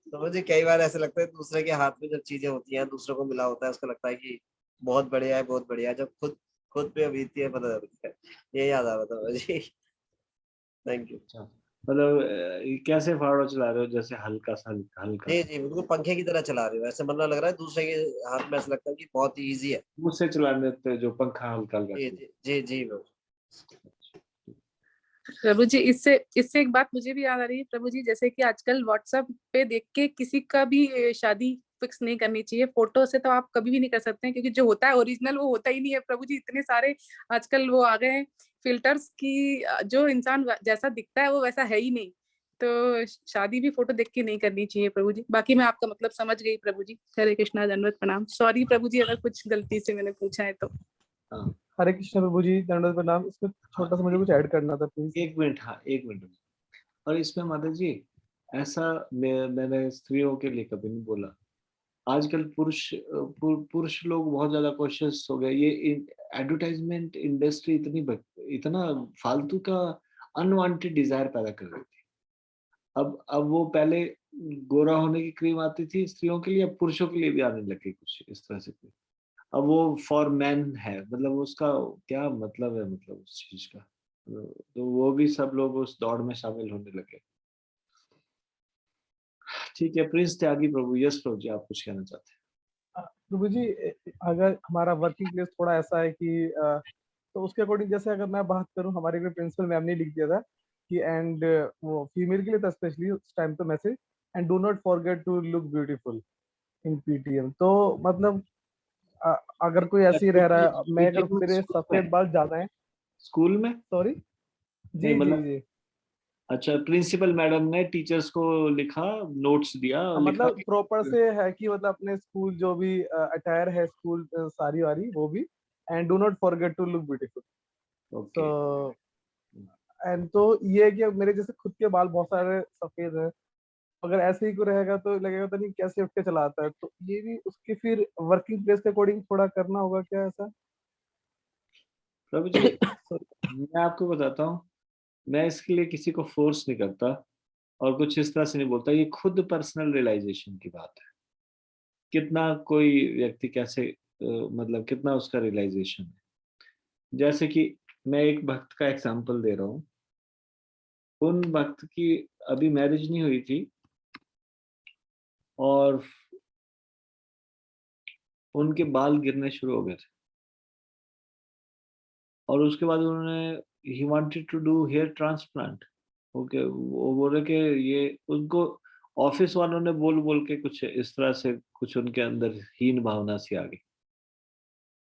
तो मुझे कई बार ऐसे लगता है दूसरे के हाथ में जब चीजें होती हैं, दूसरों को मिला होता है, उसको लगता है कि बहुत बढ़िया है, बहुत बढ़िया है, जब खुद पे बीतती है पता चलता है। ये याद आ रहा था मुझे। Thank you. मतलब कैसे फावड़ा चला रहे हो, जैसे हल्का सा हल्का जी जी, बिल्कुल पंखे की तरह चला रहे हो, ऐसे मतलब लग रहा है दूसरे के हाथ में, ऐसा लगता है कि बहुत ही ईजी है। मुझसे चलाने देते जो पंखा हल्का हल्का। जी जी जी जी प्रभु जी, इससे एक बात मुझे भी याद आ रही है प्रभु जी, जैसे कि आजकल व्हाट्सएप पे देख के किसी का भी शादी फिक्स नहीं करनी चाहिए। फोटो से तो आप कभी भी नहीं कर सकते हैं, क्योंकि जो होता है ओरिजिनल वो होता ही नहीं है प्रभु जी। इतने सारे आजकल वो आ गए हैं फिल्टर्स की, जो इंसान जैसा दिखता है वो वैसा है ही नहीं। तो शादी भी फोटो देख के नहीं करनी चाहिए प्रभु जी। बाकी मैं आपका मतलब समझ गई प्रभु जी। हरे कृष्णा, दंडवत प्रणाम। सॉरी प्रभु जी अगर कुछ गलती से मैंने पूछा है तो। हरे कृष्ण प्रभु जी, दंडवत प्रणाम। इसमें छोटा सा मुझे कुछ ऐड करना था प्लीज। एक मिनट, हाँ 1 मिनट। और इसमें माता जी ऐसा मैंने स्त्रियों के लिए कभी नहीं बोला। आजकल पुरुष लोग बहुत ज्यादा कॉशियस हो गए। ये एडवर्टाइजमेंट इंडस्ट्री इतना फालतू का अनवांटेड डिजायर पैदा कर रही थी। अब वो पहले गोरा होने की क्रीम आती थी स्त्रियों के लिए, अब पुरुषों के लिए भी आने लगी कुछ इस तरह से। अब वो फॉर मैन है, मतलब उसका क्या मतलब है, मतलब उस चीज का। तो वो भी सब लोग उस दौड़ में शामिल होने लगे। ठीक है, प्रिंस त्यागी प्रभु। यस प्रभु जी, आप कुछ कहना चाहते हैं? प्रभु जी, अगर हमारा वर्किंग प्लेस थोड़ा ऐसा है कि तो उसके अकॉर्डिंग, जैसे अगर मैं बात करूं, हमारे प्रिंसिपल मैम ने लिख दिया था कि एंड वो फीमेल के लिए था स्पेशली उस टाइम तो message, and do not forget to look beautiful in PTM. तो मतलब अगर कोई ऐसे ही रह रहा है, मैं अगर मेरे सफेद बाल ज्यादा हैं स्कूल में, सॉरी जी जी जी, अच्छा प्रिंसिपल मैडम ने टीचर्स को लिखा, नोट्स दिया, लिखा मतलब प्रॉपर से है कि मतलब अपने स्कूल जो भी अटायर है, स्कूल सारी वारी वो भी, and do not forget to look beautiful. तो एंड तो ये है कि मेरे जैसे खुद के बाल बहुत सारे सफेद है, अगर ऐसे ही को रहेगा तो लगेगा तो नहीं कैसे उठ के चला आता है। तो ये भी उसके फिर वर्किंग प्लेस के अकॉर्डिंग थोड़ा करना होगा क्या ऐसा? प्रभु जी मैं आपको बताता हूँ, मैं इसके लिए किसी को फोर्स नहीं करता और कुछ इस तरह से नहीं बोलता। ये खुद पर्सनल रियलाइजेशन की बात है, कितना कोई व्यक्ति कैसे मतलब कितना उसका रियलाइजेशन है। जैसे कि मैं एक भक्त का एग्जांपल दे रहा हूँ। उन भक्त की अभी मैरिज नहीं हुई थी और उनके बाल गिरने शुरू हो गए थे, और उसके बाद उन्होंने ही wanted to do hair transplant. Okay, वो बोल रहे कि ये उनको ऑफिस वालों ने बोल बोल के कुछ इस तरह से कुछ उनके अंदर हीन भावना सी आ गई,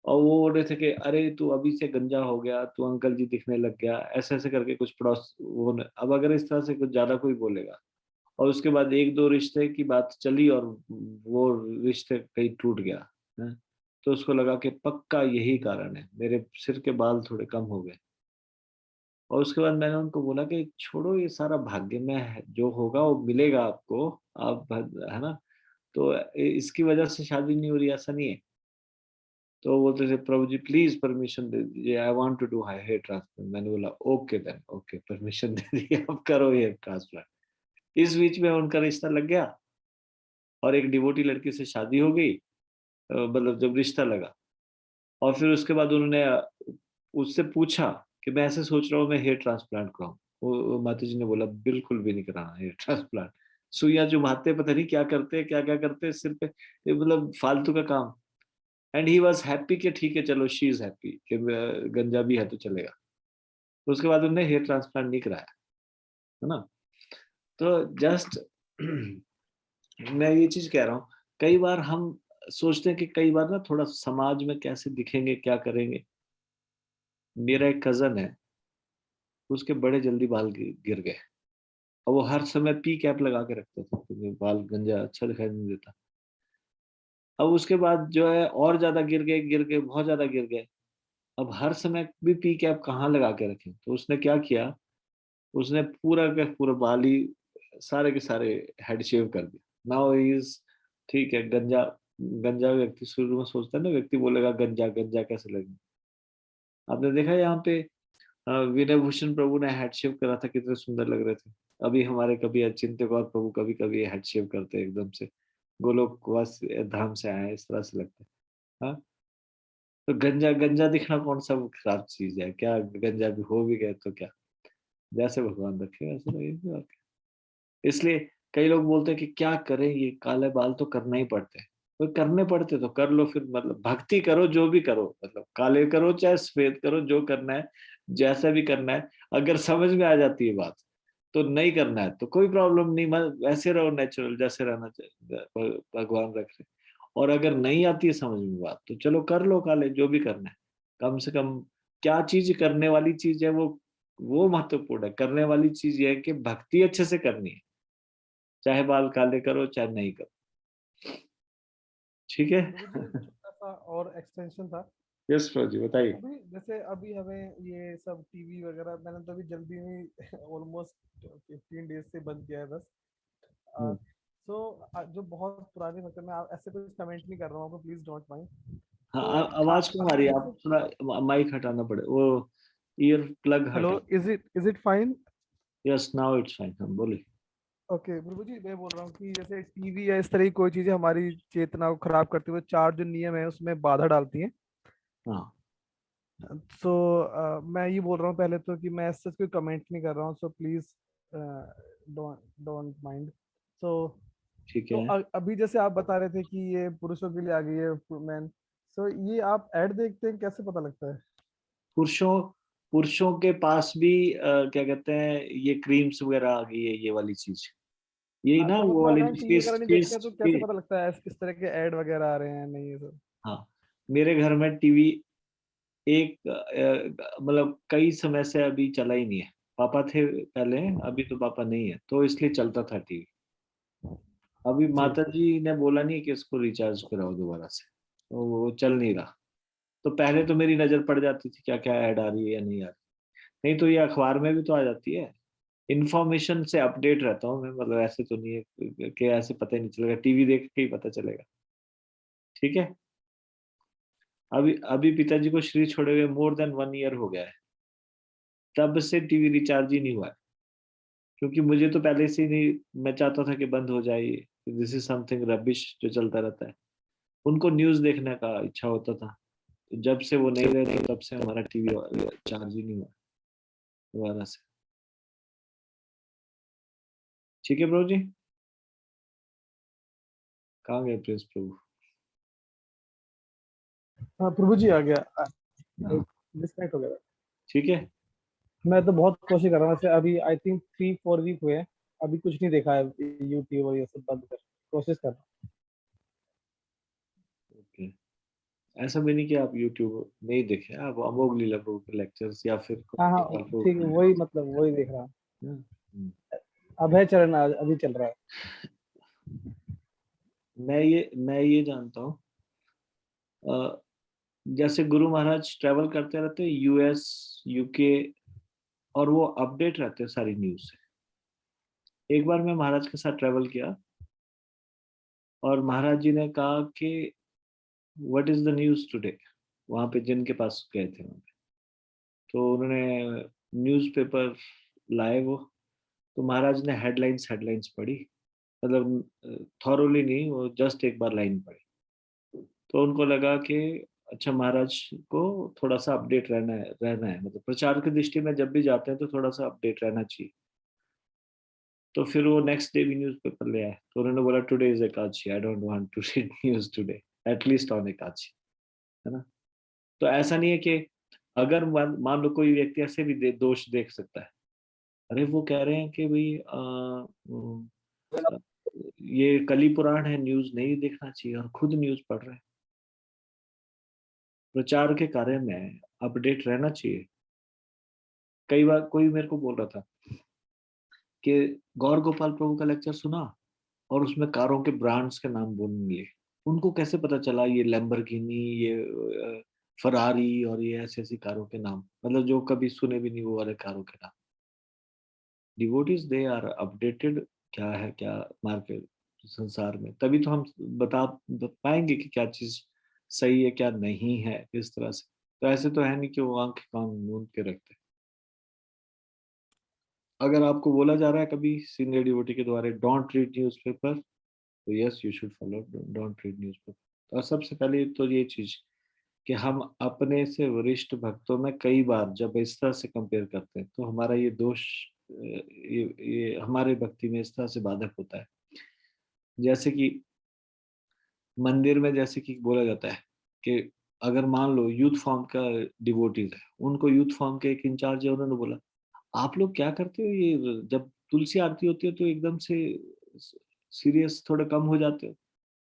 और वो बोल रहे थे कि अरे तू अभी से गंजा हो गया, तू अंकल जी दिखने लग गया, ऐसे ऐसे करके कुछ पड़ोस वो अब अगर इस तरह से कुछ ज्यादा कोई बोलेगा, और उसके बाद 1-2 रिश्ते की बात चली और वो रिश्ते कहीं टूट गया है, तो उसको लगा कि पक्का यही कारण है, मेरे सिर के बाल थोड़े कम हो गए। और उसके बाद मैंने उनको बोला कि छोड़ो, ये सारा भाग्य में है, जो होगा वो मिलेगा आपको, आप है ना, तो इसकी वजह से शादी नहीं हो रही ऐसा नहीं है। तो वो बोलते थे प्रभु जी प्लीज परमिशन दे दीजिए, I want to do hair transplant. मैंने बोला ओके देन, ओके परमिशन दे दिए, अब करो हेयर ट्रांसप्लांट। इस बीच में उनका रिश्ता लग गया और एक डिवोटी लड़की से शादी हो गई, मतलब जब रिश्ता लगा। और फिर उसके बाद उन्होंने उससे पूछा कि मैं ऐसे सोच रहा हूँ, मैं हेयर ट्रांसप्लांट कराऊं। वो माता जी ने बोला बिल्कुल भी नहीं कराना हेयर ट्रांसप्लांट, सुइयां जुमाते पता नहीं क्या करते हैं, क्या क्या करते हैं सिर पे, मतलब फालतू का काम। एंड ही वॉज हैप्पी कि ठीक है चलो, शी इज हैप्पी कि गंजा भी है तो चलेगा। उसके बाद उन्होंने हेयर ट्रांसप्लांट नहीं कराया, है ना। तो जस्ट मैं ये चीज कह रहा हूँ, कई बार हम सोचते हैं कि कई बार ना थोड़ा समाज में कैसे दिखेंगे, क्या करेंगे। मेरा एक कजन है, उसके बड़े जल्दी बाल गिर गए, और वो हर समय पी कैप लगा के रखता था क्योंकि बाल गंजा अच्छा दिखाई नहीं देता। अब उसके बाद जो है और ज्यादा गिर गए, बहुत ज्यादा गिर गए। अब हर समय भी पी कैप कहाँ लगा के रखें, तो उसने क्या किया, उसने पूरा का पूरा बाल ही सारे के सारे हेड शेव कर दिया। नाउ इज ठीक है। गंजा गंजा व्यक्ति शुरू में सोचता है ना, व्यक्ति बोलेगा गंजा गंजा कैसे लगेगा। आपने देखा यहाँ पे विनय भूषण प्रभु ने हेड शेव करा था, कितने सुंदर लग रहे थे। अभी हमारे कभी अचिंत्य गौर प्रभु कभी कभी हेड शेव करते हैं, एकदम से गोलोकवास धाम से आए इस तरह से लगता है। हाँ, तो गंजा गंजा दिखना कौन सा खराब चीज है? क्या गंजा भी हो भी गए तो क्या, जैसे भगवान रखे वैसे लगेंगे और क्या। इसलिए कई लोग बोलते हैं कि क्या करें, ये काले बाल तो करना ही पड़ते हैं। तो करने पड़ते तो कर लो फिर, मतलब भक्ति करो, जो भी करो, मतलब काले करो चाहे सफेद करो, जो करना है जैसा भी करना है। अगर समझ में आ जाती है बात तो नहीं करना है तो कोई प्रॉब्लम नहीं, वैसे रहो नेचुरल जैसे रहना चाहिए, भगवान रख रहे। और अगर नहीं आती है समझ में बात तो चलो कर लो काले, जो भी करना है। कम से कम क्या चीज करने वाली चीज है, वो महत्वपूर्ण है। करने वाली चीज ये है कि भक्ति अच्छे से करनी है, चाहे बाल काले करो चाहे नहीं करो। ठीक है। छोटा सा और एक्सटेंशन था। यस प्रभु जी बताइए। अभी जैसे अभी हमें ये सब टीवी वगैरह मैंने तो अभी जल्दी में ऑलमोस्ट 15 डेज से बंद किया है बस। सो जो बहुत पुराने मतलब मैं ऐसे कुछ कमेंट नहीं कर रहा हूँ, प्लीज डोंट माइंड। हाँ, आवाज कम आ रही है, आप थोड़ा माइक हटाना पड़े, वो ईयर प्लग हेलो, हटा। Is it fine? Yes now it's fine, हम बोलिए। ओके प्रभु जी, मैं बोल रहा हूँ कि जैसे टीवी या इस तरह की कोई चीजें हमारी चेतना को खराब करती हुए चार जो नियम है उसमें बाधा डालती हैं। हाँ, सो मैं ये बोल रहा हूँ पहले तो कि मैं इससे कोई कमेंट नहीं कर रहा हूँ, सो प्लीज डोंट माइंड। सो ठीक तो है। अभी जैसे आप बता रहे थे कि ये पुरुषों के लिए आ गई है मैन, सो ये आप ऐड देखते हैं, कैसे पता लगता है? पुरुषों पुरुषों के पास भी क्या कहते हैं, ये क्रीम्स वगैरह आ गई है, ये वाली चीज, यही हाँ ना तो वो मतलब वाली अगर हम टीवी फेस वगैरह नहीं देखते फेस हैं तो कैसे पता लगता है किस तरह के ऐड वगैरह आ रहे हैं नहीं ये सब? हाँ, मेरे घर में टीवी एक मतलब कई समय से अभी चला ही नहीं है। पापा थे पहले, अभी तो पापा नहीं है, तो इसलिए चलता था टीवी। अभी जी माता जी ने बोला नहीं कि इसको रिचार्ज कराओ दोबारा से, तो वो चल नहीं रहा। तो पहले तो मेरी नजर पड़ जाती थी क्या क्या ऐड आ रही है या नहीं आ रही। नहीं तो ये अखबार में भी तो आ जाती है। इन्फॉर्मेशन से अपडेट रहता हूँ मैं, मतलब ऐसे तो नहीं है कि ऐसे पता ही नहीं चलेगा, टीवी देख के ही पता चलेगा। ठीक है। अभी अभी पिताजी को श्री छोड़े हुए मोर देन 1 ईयर हो गया है, तब से टीवी रिचार्ज ही नहीं हुआ है। क्योंकि मुझे तो पहले से ही नहीं, मैं चाहता था कि बंद हो जाए, दिस इज समथिंग रबिश जो चलता रहता है। उनको न्यूज देखने का इच्छा होता था, तो जब से वो नहीं रहे तो तब से हमारा टीवी चार्ज ही नहीं हुआ दोबारा से। ठीक है प्रभु जी। कहाँ गए प्रिंस प्रभु? हाँ प्रभु जी आ गया, डिस्कनेक्ट हो गया। ठीक है। मैं तो बहुत कोशिश कर रहा हूँ वैसे, अभी आई थिंक 3-4 वीक हुए हैं, अभी कुछ नहीं देखा है यूट्यूब और ये सब बंद कर, कोशिश कर रहा हूँ। ओके, ऐसा भी नहीं कि आप यूट्यूब नहीं देखे, आप अमोघ लीला प्रभु के लेक्चर्स या फिर हाँ हाँ गोपाल प्रभु ठीक है, के वही मतलब वही देख रहा हूँ। लेक्चर्स। अभय चरण अभी चल रहा है। मैं ये जानता हूँ, जैसे गुरु महाराज ट्रेवल करते रहते हैं यूएस यूके, और वो अपडेट रहते हैं सारी न्यूज से। एक बार मैं महाराज के साथ ट्रेवल किया और महाराज जी ने कहा कि what is the news today, वहां पे जिनके पास गए थे वहां पे, तो उन्होंने न्यूज़पेपर लाए वो, तो महाराज ने हेडलाइंस पढ़ी, मतलब थॉरोली नहीं, वो जस्ट एक बार लाइन पढ़ी। तो उनको लगा कि अच्छा महाराज को थोड़ा सा अपडेट रहना है, मतलब प्रचार की दृष्टि में जब भी जाते हैं तो थोड़ा सा अपडेट रहना चाहिए। तो फिर वो नेक्स्ट डे भी न्यूज़पेपर ले आए, तो उन्होंने बोला today is Ekadashi, I don't want to read news today, at least on Ekadashi, है ना। तो ऐसा नहीं है कि अगर मान लो कोई व्यक्ति ऐसे भी दोष देख सकता है, अरे वो कह रहे हैं कि भाई ये कली पुराण है, न्यूज नहीं देखना चाहिए और खुद न्यूज पढ़ रहे हैं। प्रचार के कार्य में अपडेट रहना चाहिए। कई बार कोई मेरे को बोल रहा था कि गौर गोपाल प्रभु का लेक्चर सुना और उसमें कारों के ब्रांड्स के नाम बोलने लिए। उनको कैसे पता चला ये लैम्बोर्गिनी, ये फरारी और ये ऐसी ऐसी कारों के नाम, मतलब जो कभी सुने भी नहीं वो वाले कारों के नाम। डिवोटीज दे आर अपडेटेड क्या है क्या मार्केट संसार में, तभी तो हम बता पाएंगे कि क्या चीज सही है क्या नहीं है इस तरह से। तो ऐसे तो है नहीं कि वो आंख कान मूंद के रखते। अगर आपको बोला जा रहा है कभी सीनियर डिवोटी के द्वारा डोंट रीड न्यूज़पेपर, तो yes you should follow don't read newspaper. और सबसे पहले तो ये चीज कि हम अपने से वरिष्ठ भक्तों में कई बार जब इस तरह से कंपेयर करते हैं तो हमारा ये दोष, ये हमारे भक्ति में इस तरह से बाधक होता है। जैसे कि मंदिर में जैसे कि बोला जाता है कि अगर मान लो यूथ फॉर्म का डिवोटीज है, उनको यूथ फॉर्म के एक इंचार्ज है, उन्होंने बोला आप लोग क्या करते हो, ये जब तुलसी आरती होती है तो एकदम से सीरियस थोड़ा कम हो जाते हो,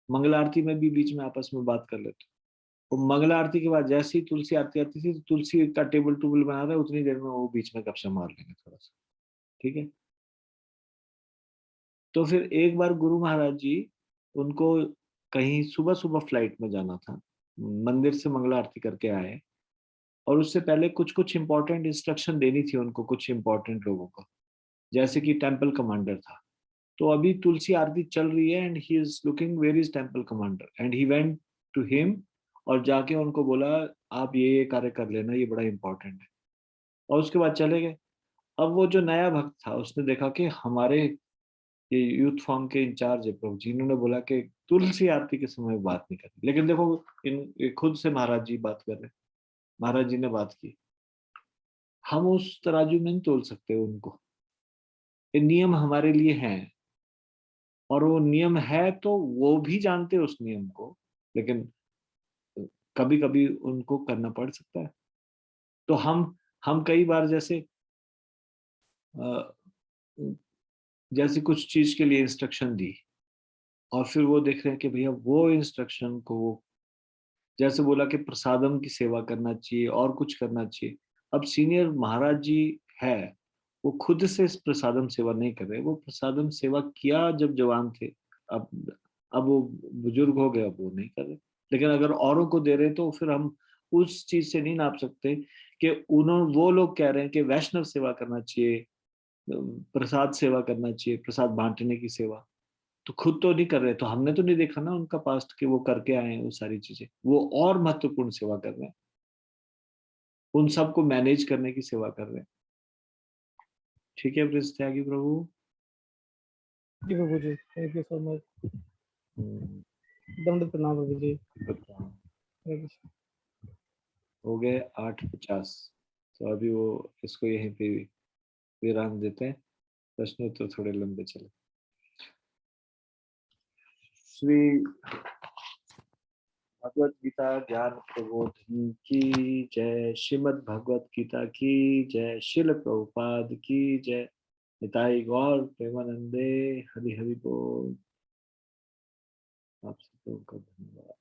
मंगल आरती में भी बीच में आपस में बात कर लेते हो। वो मंगल आरती के बाद जैसे ही तुलसी आरती आती थी तो तुलसी का टेबल टूबल बना रहा है, उतनी देर में वो बीच में गपशप मार लेंगे थोड़ा सा, ठीक है। तो फिर एक बार गुरु महाराज जी उनको कहीं सुबह सुबह फ्लाइट में जाना था, मंदिर से मंगला आरती करके आए और उससे पहले कुछ कुछ इंपॉर्टेंट इंस्ट्रक्शन देनी थी उनको कुछ इंपॉर्टेंट लोगों को, जैसे कि टेम्पल कमांडर था। तो अभी तुलसी आरती चल रही है and he is looking where is temple commander and he went to him और जाके उनको बोला आप ये कार्य कर लेना, ये बड़ा इंपॉर्टेंट है, और उसके बाद चले गए। अब वो जो नया भक्त था उसने देखा कि हमारे ये यूथ फॉर्म के इंचार्ज है प्रभु जी, इन्होंने बोला कि तुलसी आरती के समय बात नहीं करनी, लेकिन देखो ये खुद से महाराज जी बात कर रहे, महाराज जी ने बात की। हम उस तराजू में नहीं तोल सकते उनको, ये नियम हमारे लिए हैं और वो नियम है तो वो भी जानते उस नियम को, लेकिन कभी कभी उनको करना पड़ सकता है। तो हम कई बार जैसे कुछ चीज के लिए इंस्ट्रक्शन दी और फिर वो देख रहे हैं कि भैया वो इंस्ट्रक्शन को वो जैसे बोला कि प्रसादम की सेवा करना चाहिए और कुछ करना चाहिए। अब सीनियर महाराज जी है, वो खुद से इस प्रसादम सेवा नहीं कर रहे, वो प्रसादम सेवा किया जब जवान थे, अब वो बुजुर्ग हो गए, अब वो नहीं कर रहे। लेकिन अगर औरों को दे रहे तो फिर हम उस चीज से नहीं नाप सकते कि वो लोग कह रहे हैं कि वैष्णव सेवा करना चाहिए, प्रसाद सेवा करना चाहिए, प्रसाद बांटने की सेवा, तो खुद तो नहीं कर रहे, तो हमने तो नहीं देखा ना उनका पास्ट कि वो करके आए हैं वो सारी चीजें। वो और महत्वपूर्ण सेवा कर रहे हैं, उन सबको मैनेज करने की सेवा कर रहे हैं। ठीक है त्यागी प्रभु जी प्रभु जी, थैंक यू सो मच। दंड प्रणाम प्रभु जी। हो गए 8:50, तो अभी वो इसको यहीं पे विराम देते हैं, प्रश्न उत्तर थोड़े लंबे चले। श्री भगवत गीता ज्ञान प्रबोधन की जय, श्रीमद् भगवत गीता की जय, शिल प्रभुपाद की जय, निताई गौर प्रेमानंदे, हरि हरि बोल। आप सबको धन्यवाद।